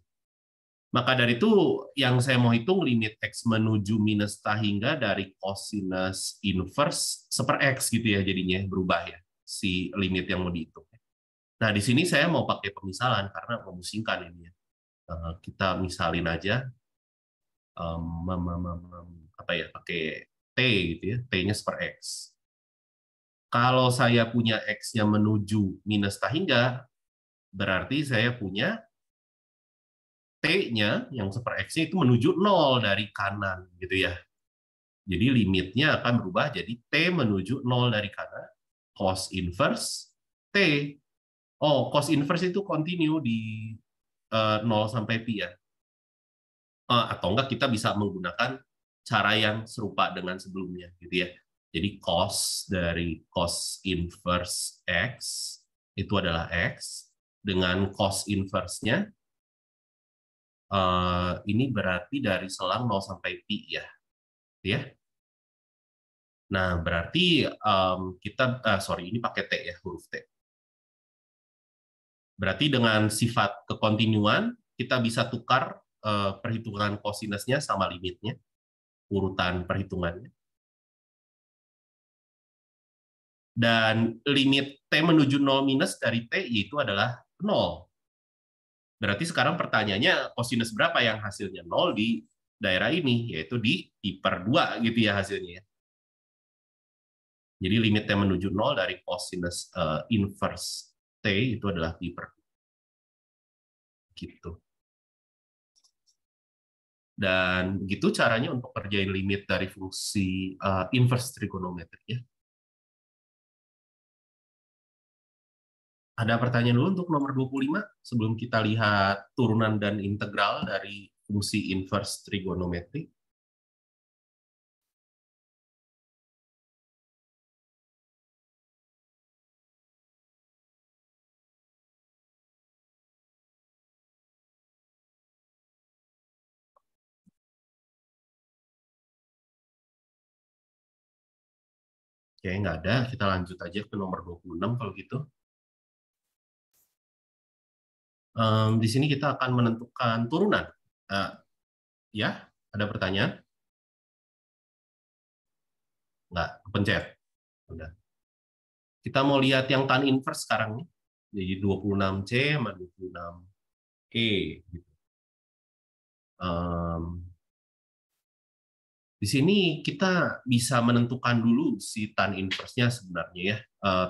Maka dari itu yang saya mau hitung limit X menuju minus ta hingga dari cosinus inverse 1/X gitu ya, jadinya berubah ya si limit yang mau dihitung. Nah, di sini saya mau pakai pemisalan karena memusingkan ini ya. Kita misalin aja pakai T gitu ya, T-nya 1/X. Kalau saya punya X-nya menuju minus ta hingga, berarti saya punya T-nya yang 1/X-nya itu menuju 0 dari kanan gitu ya. Jadi limitnya akan berubah jadi T menuju 0 dari kanan, cos inverse T. Oh, cos inverse itu continue di 0 sampai pi ya. Atau enggak kita bisa menggunakan cara yang serupa dengan sebelumnya gitu ya. Jadi cos dari cos inverse X itu adalah X dengan cos inverse-nya ini berarti dari selang 0 sampai pi ya. Ya. Nah, berarti ini pakai T ya, huruf T. Berarti dengan sifat kekontinuan kita bisa tukar perhitungan kosinusnya sama limitnya, urutan perhitungannya. Dan limit T menuju 0 minus dari T yaitu adalah 0. Berarti sekarang pertanyaannya kosinus berapa yang hasilnya 0 di daerah ini, yaitu di pi per 2 gitu ya hasilnya. Jadi limit T menuju 0 dari cosinus inverse T itu adalah pi per 2. Gitu. Dan begitu caranya untuk kerjain limit dari fungsi inverse trigonometri ya. Ada pertanyaan dulu untuk nomor 25 sebelum kita lihat turunan dan integral dari fungsi inverse trigonometri. Kayaknya nggak ada, kita lanjut aja ke nomor 26 kalau gitu. Di sini kita akan menentukan turunan. Ya, ada pertanyaan? Nggak, pencet. Udah. Kita mau lihat yang tan inverse sekarang nih. Jadi 26C sama 26E. Gitu. Di sini kita bisa menentukan dulu si tan inverse-nya sebenarnya ya,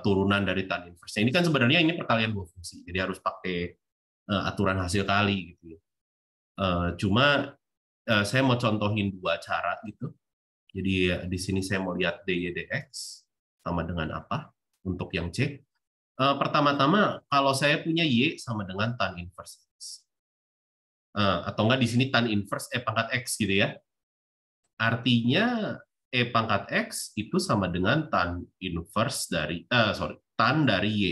turunan dari tan inverse. Ini kan sebenarnya ini perkalian dua fungsi, jadi harus pakai aturan hasil kali gitu ya. Cuma saya mau contohin dua cara gitu. Jadi di sini saya mau lihat dy dx sama dengan apa untuk yang C. Pertama-tama kalau saya punya y sama dengan tan inverse x. Atau enggak di sini tan inverse pangkat x gitu ya. Artinya pangkat x itu sama dengan tan inverse dari tan dari y.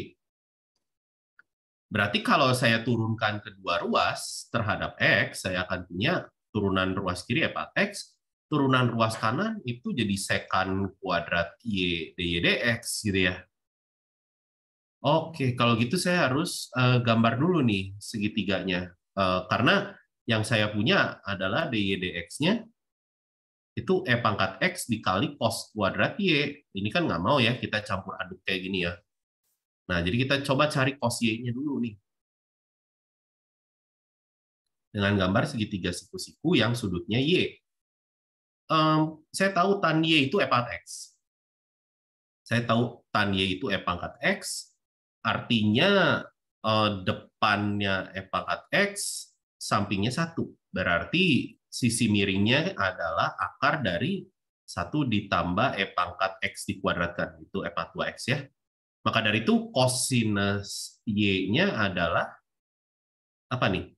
Berarti kalau saya turunkan kedua ruas terhadap x, saya akan punya turunan ruas kiri pangkat x, turunan ruas kanan itu jadi sekan kuadrat y dy dx gitu ya. Oke, kalau gitu saya harus gambar dulu nih segitiganya. Karena yang saya punya adalah dy dx-nya itu pangkat x dikali cos kuadrat y. Ini kan nggak mau ya kita campur aduk kayak gini ya. Nah, jadi kita coba cari cos y-nya dulu nih. Dengan gambar segitiga siku-siku yang sudutnya y. Saya tahu tan y itu pangkat x. Saya tahu tan y itu pangkat x, artinya depannya pangkat x, sampingnya 1. Berarti sisi miringnya adalah akar dari 1 ditambah pangkat x dikuadratkan. Itu pangkat 2x ya. Maka dari itu kosinus y-nya adalah apa nih?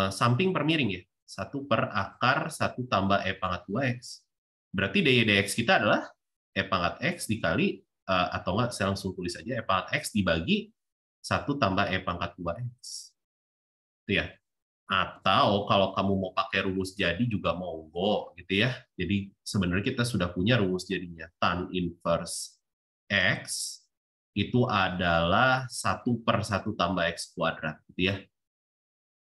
Samping per miring ya. 1 per akar 1 tambah pangkat 2x. Berarti dy dx kita adalah pangkat x dikali, atau enggak saya langsung tulis aja pangkat x dibagi 1 tambah pangkat 2x. Itu ya. Atau kalau kamu mau pakai rumus jadi juga monggo gitu ya. Jadi sebenarnya kita sudah punya rumus jadinya. Tan inverse x itu adalah 1 per 1 tambah x kuadrat gitu ya.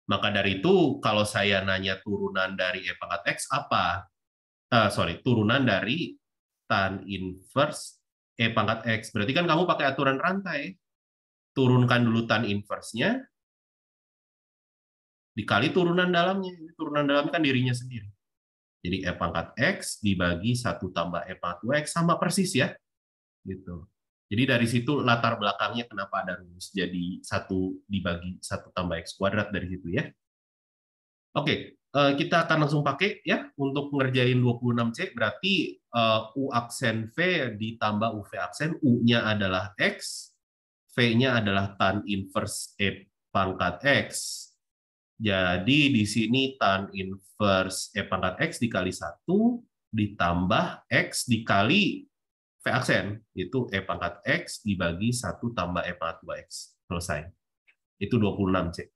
Maka dari itu kalau saya nanya turunan dari pangkat x apa? Turunan dari tan inverse pangkat x. Berarti kan kamu pakai aturan rantai. Turunkan dulu tan inverse-nya dikali turunan dalamnya. Turunan dalamnya kan dirinya sendiri. Jadi pangkat x dibagi 1 tambah pangkat 2x sama persis ya. Gitu. Jadi dari situ latar belakangnya kenapa ada rumus jadi 1 dibagi 1 tambah x kuadrat dari situ ya. Oke, kita akan langsung pakai ya untuk ngerjain 26C, berarti U aksen V ditambah UV aksen, U-nya adalah X, V-nya adalah tan inverse pangkat X. Jadi di sini tan inverse pangkat X dikali 1 ditambah X dikali V aksen, itu pangkat X dibagi 1 tambah pangkat 2X. Selesai. Itu 26C.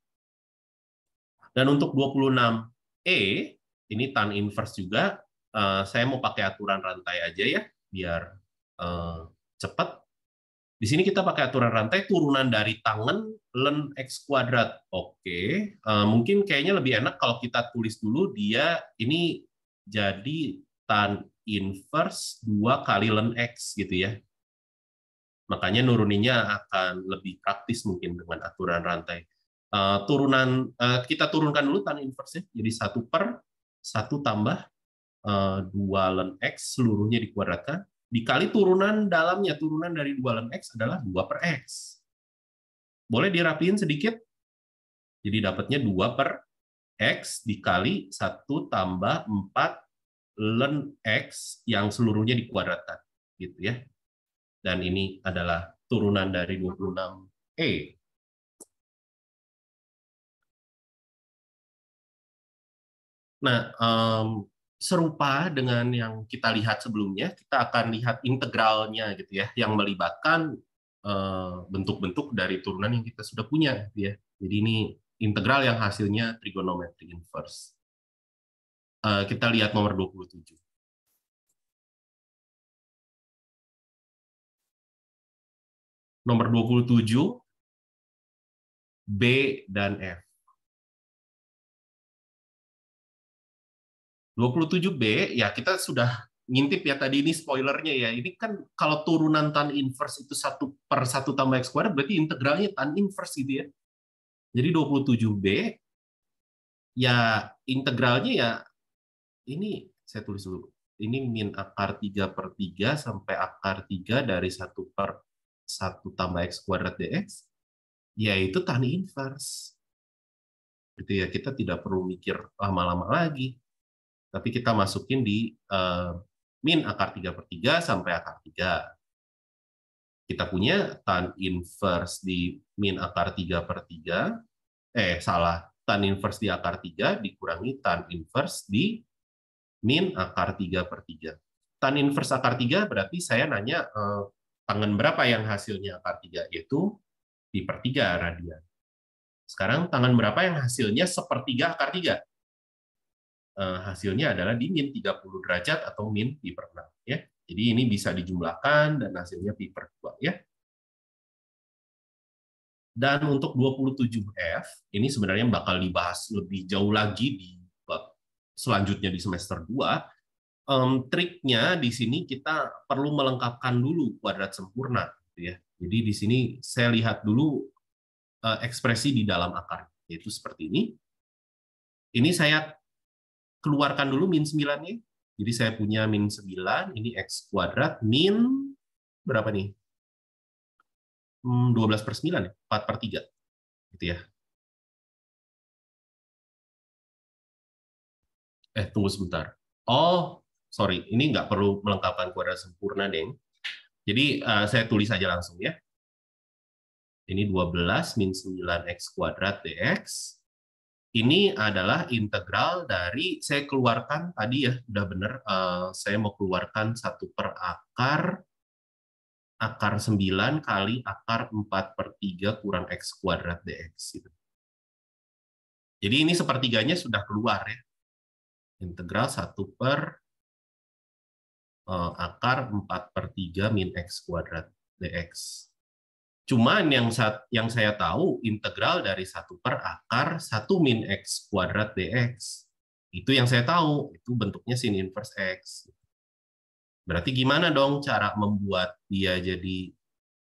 Dan untuk 26E, ini tan inverse juga, saya mau pakai aturan rantai aja ya, biar cepat. Di sini kita pakai aturan rantai turunan dari tangen ln x kuadrat. Oke, mungkin kayaknya lebih enak kalau kita tulis dulu dia ini jadi tan inverse 2 kali ln x gitu ya. Makanya nuruninnya akan lebih praktis mungkin dengan aturan rantai. Kita turunkan dulu tan inverse-nya jadi 1 per 1 tambah 2 ln x seluruhnya dikuadratkan dikali turunan dalamnya, turunan dari 2 ln x adalah 2 per x. Boleh dirapiin sedikit? Jadi dapatnya 2 per x dikali 1 tambah 4 ln x yang seluruhnya dikuadratkan gitu ya. Dan ini adalah turunan dari 26E. Nah, serupa dengan yang kita lihat sebelumnya, kita akan lihat integralnya gitu ya, yang melibatkan bentuk-bentuk dari turunan yang kita sudah punya gitu ya. Jadi ini integral yang hasilnya trigonometri inverse. Kita lihat nomor 27. Nomor 27, B dan F. 27B, ya kita sudah ngintip ya tadi, ini spoilernya ya. Ini kan kalau turunan tan inverse itu 1/1 tambah X kuadrat, berarti integralnya tan inverse gitu ya. Jadi 27B, ya integralnya ya, ini saya tulis dulu. Ini min akar 3/3 sampai akar 3 dari 1/1 tambah X kuadrat dx, yaitu tan inverse. Gitu ya, kita tidak perlu mikir lama-lama lagi. Tapi kita masukin di min akar 3/3 sampai akar 3. Kita punya tan inverse di min akar 3/3, tan inverse di akar 3 dikurangi tan inverse di min akar 3/3. Tan inverse akar 3 berarti saya nanya tangen berapa yang hasilnya akar 3, yaitu pi/3 radian. Sekarang tangan berapa yang hasilnya 1/3 akar 3? Hasilnya adalah di min 30 derajat atau min pi/6 ya. Jadi ini bisa dijumlahkan dan hasilnya pi/2 ya. Dan untuk 27F ini sebenarnya bakal dibahas lebih jauh lagi di bab selanjutnya di semester 2. Triknya di sini kita perlu melengkapkan dulu kuadrat sempurna gitu ya. Jadi di sini saya lihat dulu ekspresi di dalam akar, yaitu seperti ini. Ini saya keluarkan dulu min 9-nya. Jadi saya punya min 9, ini X kuadrat, min berapa nih? 12/9 ya, 4/3. Gitu ya. Tunggu sebentar. Oh, sorry, ini nggak perlu melengkapkan kuadrat sempurna, Deng. Jadi saya tulis aja langsung ya. Ini 12 min 9X kuadrat dx. Ini adalah integral dari, saya keluarkan tadi ya, udah bener, saya mau keluarkan 1/akar 9 kali akar 4/3 kurang X kuadrat dx. Gitu. Jadi ini sepertiganya sudah keluar ya. Integral 1/akar 4/3 min X kuadrat dx. Cuman yang saya tahu integral dari 1/akar 1 min X kuadrat dx. Itu yang saya tahu, itu bentuknya sin inverse X. Berarti gimana dong cara membuat dia jadi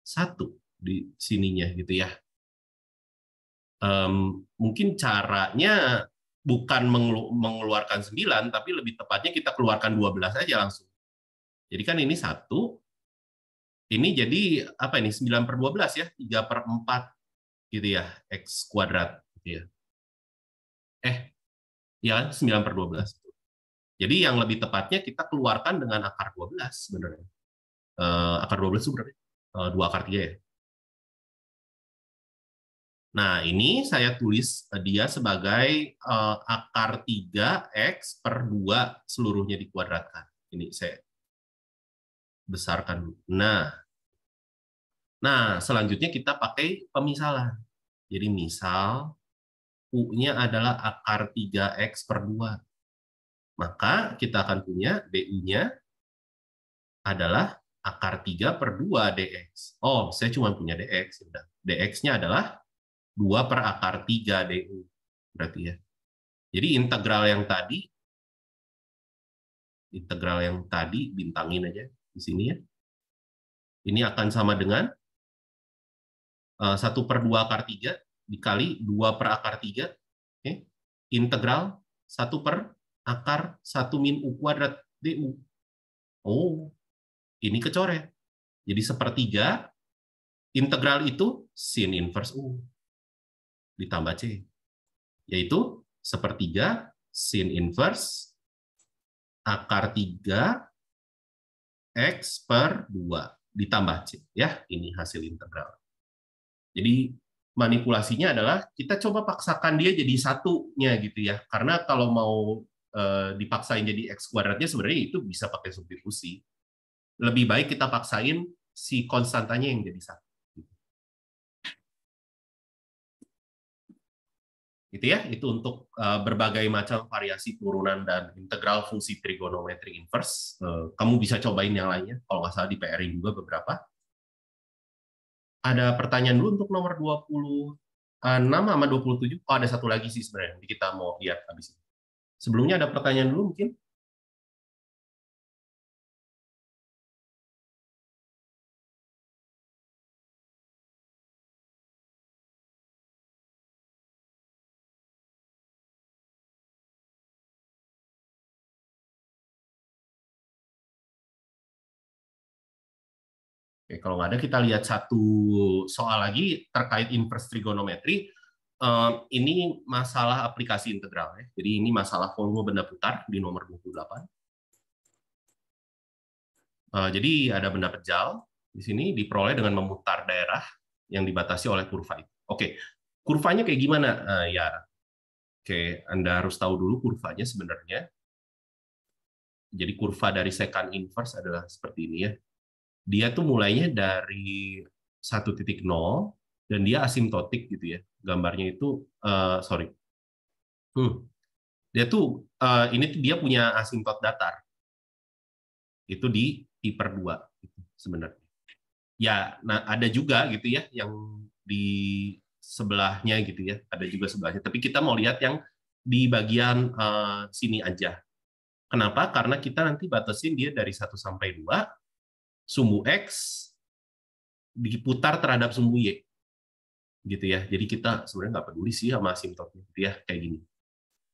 1 di sininya gitu ya. Mungkin caranya bukan mengeluarkan 9, tapi lebih tepatnya kita keluarkan 12 aja langsung. Jadi kan ini 1, ini jadi apa ini 9/12 ya, 3/4 gitu ya, X kuadrat gitu ya. Ya 9/12. Jadi yang lebih tepatnya kita keluarkan dengan akar 12 sebenarnya. Akar 12 itu berapa? 2 akar 3 ya. Nah, ini saya tulis dia sebagai akar 3x/2 seluruhnya dikuadratkan. Ini saya besarkan. Nah, selanjutnya kita pakai pemisalan. Jadi misal U-nya adalah akar 3x/2. Maka kita akan punya DU-nya adalah akar 3/2 dx. Oh, saya cuma punya dx. Dx-nya adalah 2/akar 3 du. Berarti ya. Jadi integral yang tadi bintangin aja di sini ya. Ini akan sama dengan 1/2 akar 3 dikali 2/akar 3. Oke. Integral 1/akar 1 min U kuadrat du. Oh, ini kecoret. Jadi 1/3 integral itu sin inverse U ditambah C. Yaitu 1/3 sin inverse akar 3 X/2 ditambah C. Ya, ini hasil integral. Jadi manipulasinya adalah kita coba paksakan dia jadi satunya gitu ya. Karena kalau mau dipaksain jadi X kuadratnya sebenarnya itu bisa pakai substitusi. Lebih baik kita paksain si konstantanya yang jadi 1. Gitu ya, itu untuk berbagai macam variasi turunan dan integral fungsi trigonometri inverse. Kamu bisa cobain yang lainnya, kalau nggak salah di PR juga beberapa. Ada pertanyaan dulu untuk nomor 26 sama 27. Oh, ada satu lagi sih sebenarnya, nanti kita mau lihat habis ini. Sebelumnya ada pertanyaan dulu mungkin? Oke, kalau nggak ada, kita lihat satu soal lagi terkait inverse trigonometri. Ini masalah aplikasi integral. Ya. Jadi ini masalah volume benda putar di nomor 28. Jadi ada benda pejal di sini diperoleh dengan memutar daerah yang dibatasi oleh kurva itu. Oke, kurvanya kayak gimana? Oke, Anda harus tahu dulu kurvanya sebenarnya. Jadi kurva dari secant inverse adalah seperti ini ya. Dia tuh mulainya dari 1.0 dan dia asimptotik gitu ya. Gambarnya itu sorry. Dia tuh ini tuh dia punya asimtot datar. Itu di I/2 gitu, sebenarnya. Ya, nah ada juga gitu ya yang di sebelahnya gitu ya. Ada juga sebelahnya, tapi kita mau lihat yang di bagian sini aja. Kenapa? Karena kita nanti batasin dia dari 1 sampai 2, sumbu X diputar terhadap sumbu Y. Gitu ya. Jadi kita sebenarnya nggak peduli sih sama asimptotnya gitu ya, kayak gini.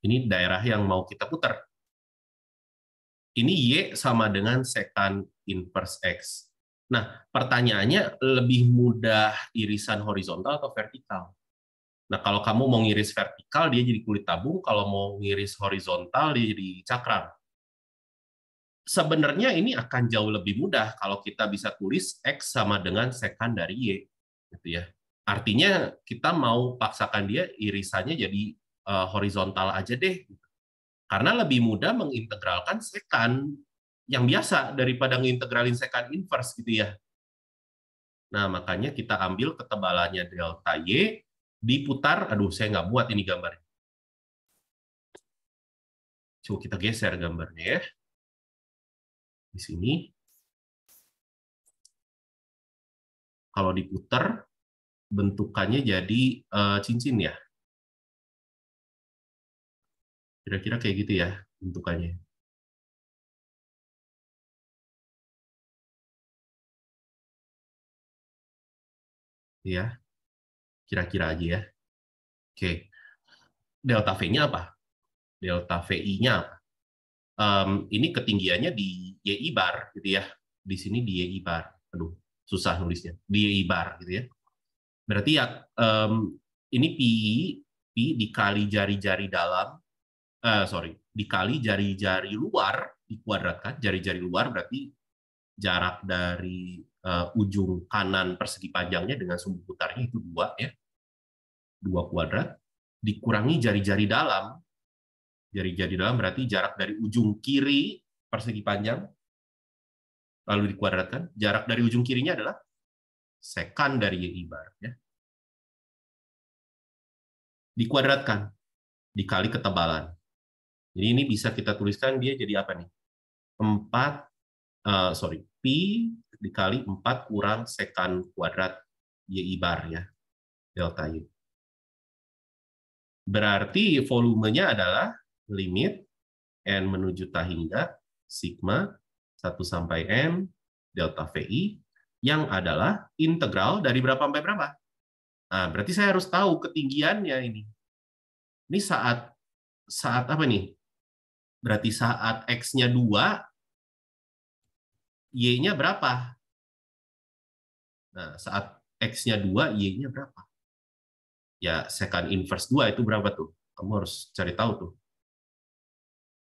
Ini daerah yang mau kita putar. Ini Y sama dengan secant inverse X. Nah, pertanyaannya lebih mudah irisan horizontal atau vertikal? Nah, kalau kamu mau ngiris vertikal, dia jadi kulit tabung. Kalau mau ngiris horizontal, dia jadi cakram. Sebenarnya ini akan jauh lebih mudah kalau kita bisa tulis X sama dengan secant dari Y. Gitu ya. Artinya kita mau paksakan dia irisannya jadi horizontal aja deh. Karena lebih mudah mengintegralkan secant yang biasa daripada mengintegralin secant inverse gitu ya. Nah, makanya kita ambil ketebalannya delta Y, diputar, aduh saya nggak buat ini gambarnya. Coba kita geser gambarnya ya. Di sini. Kalau diputar, bentukannya jadi cincin ya. Kira-kira kayak gitu ya bentukannya. Ya, kira-kira aja ya. Oke. Delta V-nya apa? Delta VI-nya apa? Ini ketinggiannya di YI bar gitu ya. Di sini di YI bar. Aduh, susah nulisnya. Di YI bar gitu ya. Berarti ya ini pi dikali jari-jari dalam, dikali jari-jari luar dikuadratkan. Jari-jari luar berarti jarak dari ujung kanan persegi panjangnya dengan sumbu putarnya itu 2 ya. 2 kuadrat dikurangi jari-jari dalam. Jari-jari dalam berarti jarak dari ujung kiri persegi panjang lalu dikuadratkan. Jarak dari ujung kirinya adalah secant dari YI bar ya. Dikuadratkan dikali ketebalan. Jadi ini bisa kita tuliskan dia jadi apa nih? 4 pi dikali 4 kurang secant kuadrat YI bar ya. Delta Y. Berarti volumenya adalah limit n menuju ta hingga sigma 1 sampai n delta VI yang adalah integral dari berapa sampai berapa? Nah, berarti saya harus tahu ketinggiannya ini. Ini saat apa nih? Berarti saat X-nya 2, Y-nya berapa? Nah, saat X-nya 2, Y-nya berapa? Ya, secant inverse 2 itu berapa tuh? Kamu harus cari tahu tuh.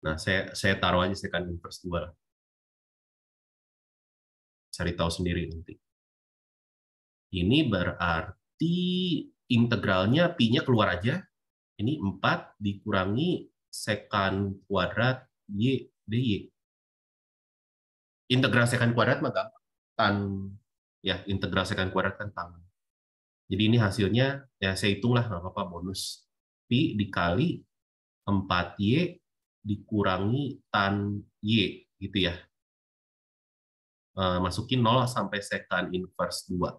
Nah, saya taruh aja secant inverse 2 lah. Cari tahu sendiri nanti. Ini berarti integralnya pi-nya keluar aja. Ini 4 dikurangi secant kuadrat Y dy. Integral secant kuadrat mah gampang. Tan ya, integral secant kuadrat kan tan. Jadi ini hasilnya ya saya hitunglah nggak apa-apa bonus. Pi dikali 4y dikurangi tan y gitu ya. Masukin 0 sampai secant inverse 2.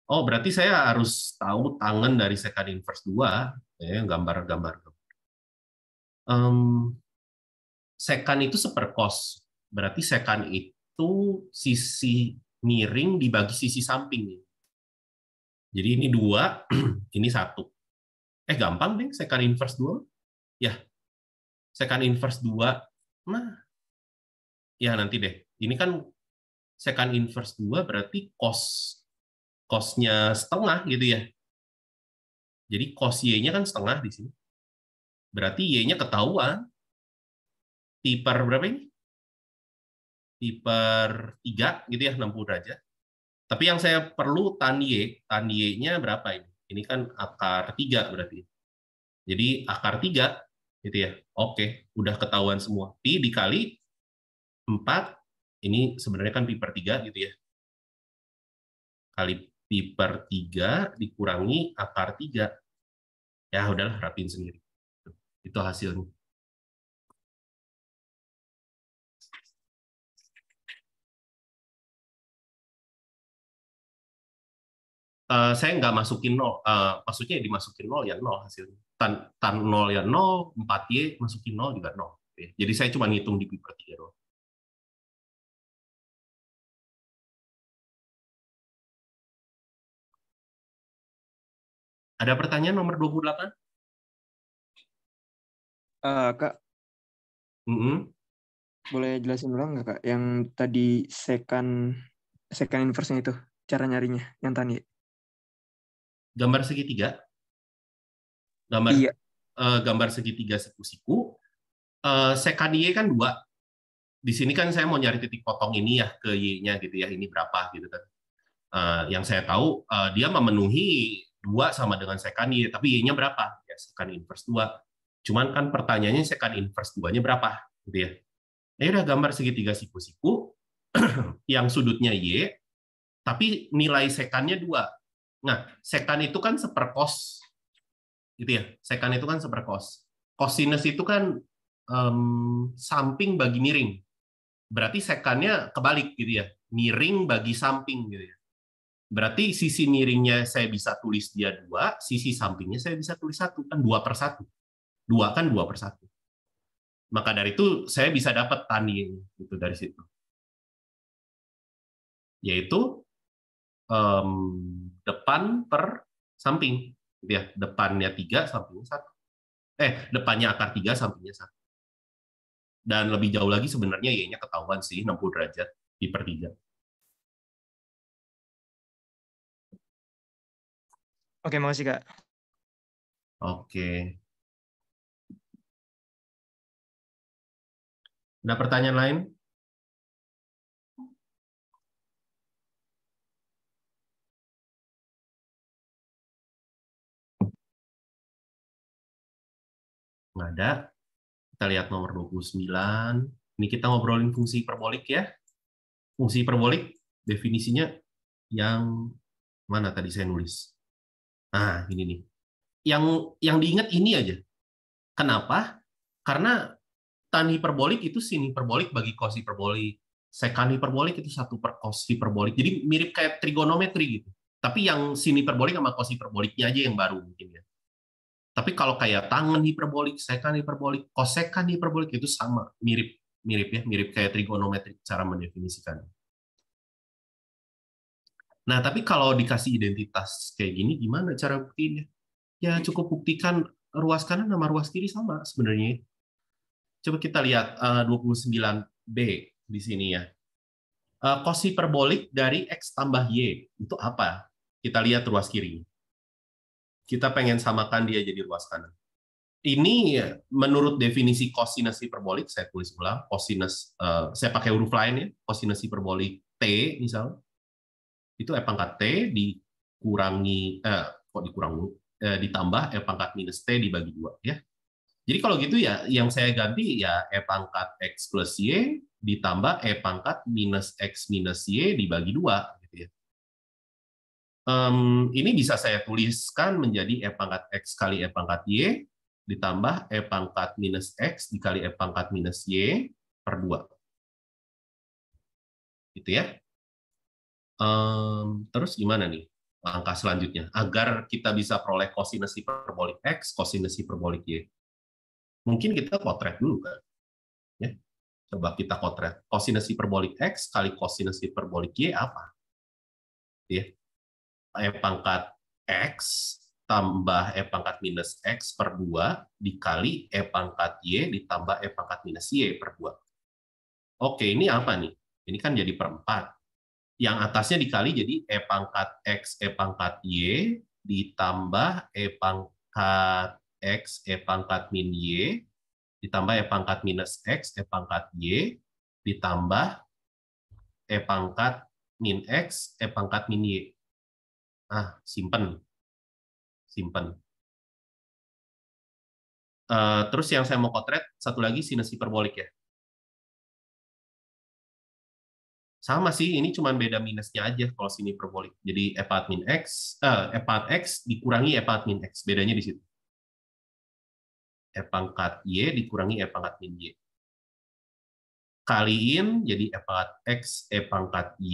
Oh, berarti saya harus tahu tangen dari secant inverse 2 ya, gambar-gambar. Sekan itu seperkos. Berarti sekan itu sisi miring dibagi sisi samping. Jadi ini 2, ini 1. Gampang deh, sekan inverse 2. Ya, sekan inverse 2. Nah, ya nanti deh. Ini kan sekan inverse 2 berarti cos-nya setengah gitu ya. Jadi cos Y-nya kan setengah di sini. Berarti Y-nya ketahuan. Pi per berapa ini? Pi per 3 gitu ya, 60 derajat. Tapi yang saya perlu tan Y-nya berapa ini? Ini kan akar 3 berarti. Jadi akar 3 gitu ya. Oke, udah ketahuan semua. Pi dikali 4, ini sebenarnya kan pi per 3 gitu ya. Kali pi per 3 dikurangi akar 3. Ya udahlah, rapiin sendiri. Itu hasilnya. Saya nggak masukin 0. Maksudnya dimasukin 0 ya 0 hasilnya. Tan 0 ya 0, 4Y masukin 0 juga 0. Jadi saya cuma ngitung di pi per 3 doang. Ada pertanyaan nomor 28? Kak, Mm-hmm. boleh jelasin ulang nggak Kak? Yang tadi secant inverse-nya itu, cara nyarinya, yang tadi. Gambar segitiga. Iya. Gambar segitiga siku-siku. Sekan Y kan 2. Di sini kan saya mau nyari titik potong ini ya ke Y-nya gitu ya. Ini berapa gitu kan. Yang saya tahu dia memenuhi 2 sama dengan sekan Y, tapi Y-nya berapa? Ya sekan inverse 2. Cuman kan pertanyaannya sekan inverse 2-nya berapa gitu ya. Ya udah, gambar segitiga siku-siku yang sudutnya Y, tapi nilai sekannya 2. Nah, sekan itu kan seperkos gitu ya. Sekan itu kan seperkos. Kosinus itu kan samping bagi miring. Berarti sekannya kebalik gitu ya. Miring bagi samping gitu ya. Berarti sisi miringnya saya bisa tulis dia 2, sisi sampingnya saya bisa tulis 1. Kan 2 per 1. 2 kan 2 per 1. Maka dari itu saya bisa dapat tanding gitu dari situ. Yaitu depan per samping. Gitu ya. Depannya 3, sampingnya 1. Depannya akar 3, sampingnya 1. Dan lebih jauh lagi sebenarnya Y-nya ketahuan sih, 60 derajat pi per 3. Oke, makasih Kak. Oke. Ada pertanyaan lain? Nggak ada. Kita lihat nomor 29. Ini kita ngobrolin fungsi hiperbolik ya. Fungsi hiperbolik definisinya yang mana tadi saya nulis? Nah, ini nih. Yang diingat ini aja. Kenapa? Karena tan hiperbolik itu sin hiperbolik bagi cos hiperbolik. Sekan hiperbolik itu 1 per cos hiperbolik. Jadi mirip kayak trigonometri gitu. Tapi yang sin hiperbolik sama cos hiperboliknya aja yang baru mungkin ya. Tapi kalau kayak tangen hiperbolik, sekan hiperbolik, kosekan hiperbolik itu sama, mirip ya, mirip kayak trigonometri cara mendefinisikan. Nah, tapi kalau dikasih identitas kayak gini, gimana cara buktinya? Ya cukup buktikan ruas kanan sama ruas kiri sama sebenarnya. Coba kita lihat 29B di sini ya. Cos hiperbolik dari X tambah Y, itu apa? Kita lihat ruas kiri. Kita pengen samakan dia jadi ruas kanan. Ini menurut definisi kosinus hiperbolik, saya tulis ulang, kosinus, saya pakai huruf lain ya, kosinus hiperbolik T misalnya, itu E pangkat T dikurangi, ditambah E pangkat minus T dibagi 2 ya. Jadi kalau gitu ya, yang saya ganti ya E pangkat X plus Y ditambah E pangkat minus X minus Y dibagi 2 gitu ya. Ini bisa saya tuliskan menjadi E pangkat X kali E pangkat Y ditambah E pangkat minus X dikali E pangkat minus Y per 2. Gitu ya. Terus gimana nih langkah selanjutnya? Agar kita bisa peroleh kosinus hiperbolik X, kosinus hiperbolik Y. Mungkin kita potret dulu kan. Ya. Coba kita potret. Kosinus hiperbolik X kali kosinus hiperbolik Y apa? Ya. E pangkat X tambah E pangkat minus X per 2 dikali E pangkat Y ditambah E pangkat minus Y per 2. Oke, ini apa nih? Ini kan jadi per 4. Yang atasnya dikali jadi E pangkat X, E pangkat Y, ditambah E pangkat X, E pangkat min Y, ditambah E pangkat minus X, E pangkat Y, ditambah E pangkat min X, E pangkat min Y. Simpen. Terus yang saya mau potret, satu lagi sinus hiperbolik ya. Sama sih, ini cuma beda minusnya aja kalau sini hiperbolik. Jadi E pangkat min X, E pangkat X dikurangi E pangkat min X. Bedanya di situ. E pangkat Y dikurangi E pangkat min Y. Kaliin jadi E pangkat X, E pangkat Y,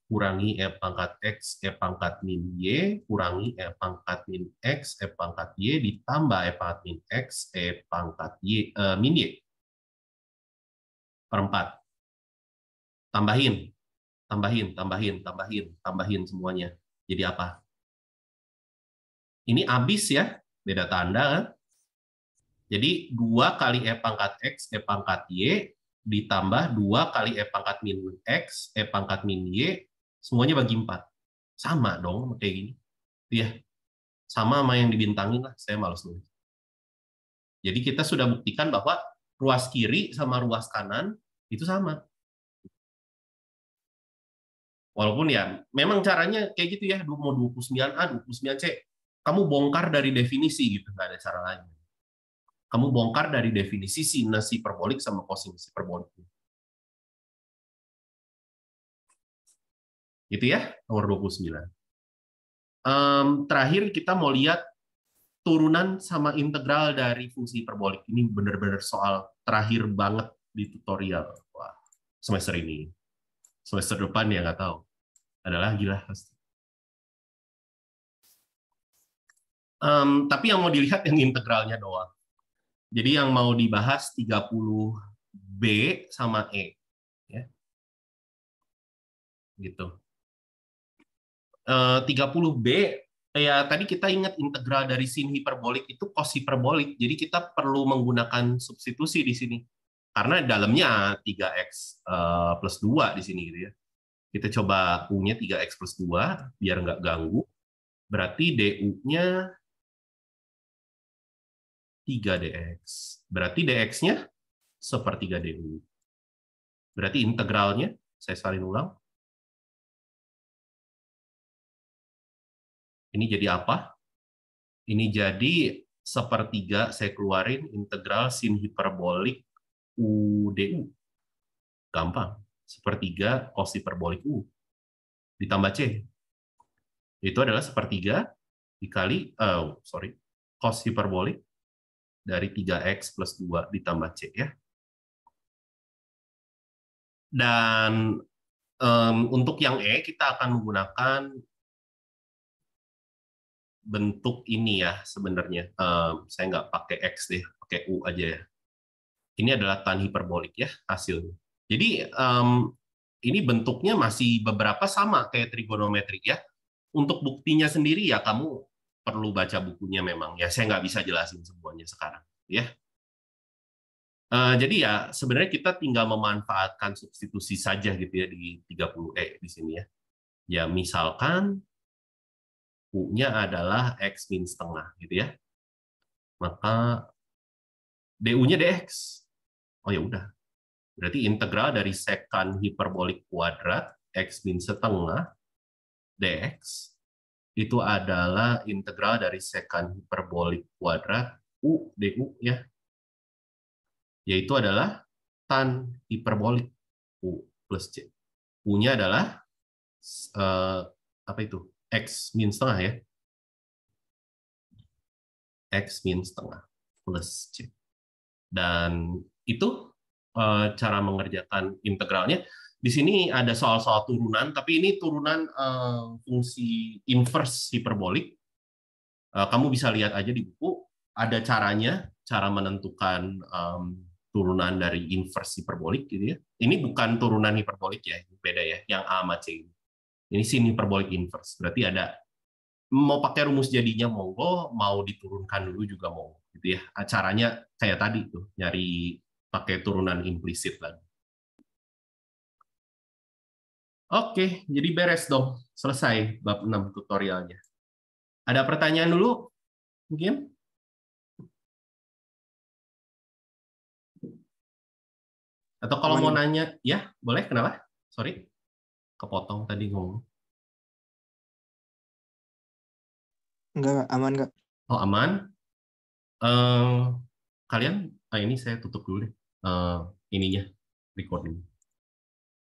kurangi E pangkat X, E pangkat min Y, kurangi E pangkat min X, E pangkat Y, ditambah E pangkat min X, E pangkat Y, min Y. Per 4. Tambahin semuanya. Jadi apa? Ini habis ya, beda tanda kan? Jadi 2 kali E pangkat X, E pangkat Y, ditambah 2 kali E pangkat min X, E pangkat min Y, semuanya bagi 4. Sama dong kayak gini. Ya, sama sama yang dibintangin lah, saya malas nulis. Jadi kita sudah buktikan bahwa ruas kiri sama ruas kanan itu sama. Walaupun ya, memang caranya kayak gitu ya, mau 29A, 29C. Kamu bongkar dari definisi gitu, nggak ada cara lain. Kamu bongkar dari definisi sinus hiperbolik sama kosinus hiperbolik. Gitu ya, nomor 29. Terakhir kita mau lihat turunan sama integral dari fungsi hiperbolik. Ini benar-benar soal terakhir banget di tutorial. Wah, semester ini. Semester depan ya nggak tahu. Ada lagi lah pasti. Tapi yang mau dilihat yang integralnya doang. Jadi yang mau dibahas 30B sama E. Ya. Gitu. 30B, ya tadi kita ingat integral dari sin hiperbolik itu cos hiperbolik. Jadi kita perlu menggunakan substitusi di sini. Karena dalamnya 3x plus 2 di sini gitu ya. Kita coba U-nya 3x plus 2, biar nggak ganggu. Berarti DU-nya 3dx. Berarti dx-nya sepertiga DU. Berarti integralnya, saya salin ulang. Ini jadi apa? Ini jadi sepertiga, saya keluarin integral sin hiperbolik U DU. Gampang. Sepertiga cos hiperbolik U ditambah C. Itu adalah sepertiga dikali, cos hiperbolik dari 3x plus 2 ditambah C ya. Dan untuk yang E kita akan menggunakan bentuk ini ya sebenarnya. Saya nggak pakai X deh, pakai U aja ya. Ini adalah tan hiperbolik ya hasilnya. Jadi ini bentuknya masih beberapa sama kayak trigonometri ya. Untuk buktinya sendiri ya kamu perlu baca bukunya memang ya. Saya nggak bisa jelasin semuanya sekarang ya. Jadi ya sebenarnya kita tinggal memanfaatkan substitusi saja gitu ya di 30E di sini ya. Ya misalkan U-nya adalah X min setengah gitu ya. Maka DU-nya DX. Oh ya udah. Berarti integral dari sekan hiperbolik kuadrat X min setengah dx itu adalah integral dari sekan hiperbolik kuadrat U du ya. Yaitu adalah tan hiperbolik U plus C. U-nya adalah apa itu? X min setengah ya. X min setengah plus C. Dan itu cara mengerjakan integralnya. Di sini ada soal-soal turunan, tapi ini turunan fungsi inverse hiperbolik. Kamu bisa lihat aja di buku, ada caranya. cara menentukan turunan dari inverse hiperbolik gitu ya. Ini bukan turunan hiperbolik ya, beda ya. Yang A sama C. Ini sin hiperbolik inverse. Berarti ada mau pakai rumus jadinya monggo, mau diturunkan dulu juga monggo gitu ya. Caranya kayak tadi tuh, nyari pakai turunan implisit lagi. Oke, jadi beres dong. Selesai bab 6 tutorialnya. Ada pertanyaan dulu? Mungkin? Atau kalau mau nanya, ya boleh, kenapa? Sorry, kepotong tadi ngomong. Enggak, aman enggak? Oh, aman. Kalian, ini saya tutup dulu deh ininya, recording.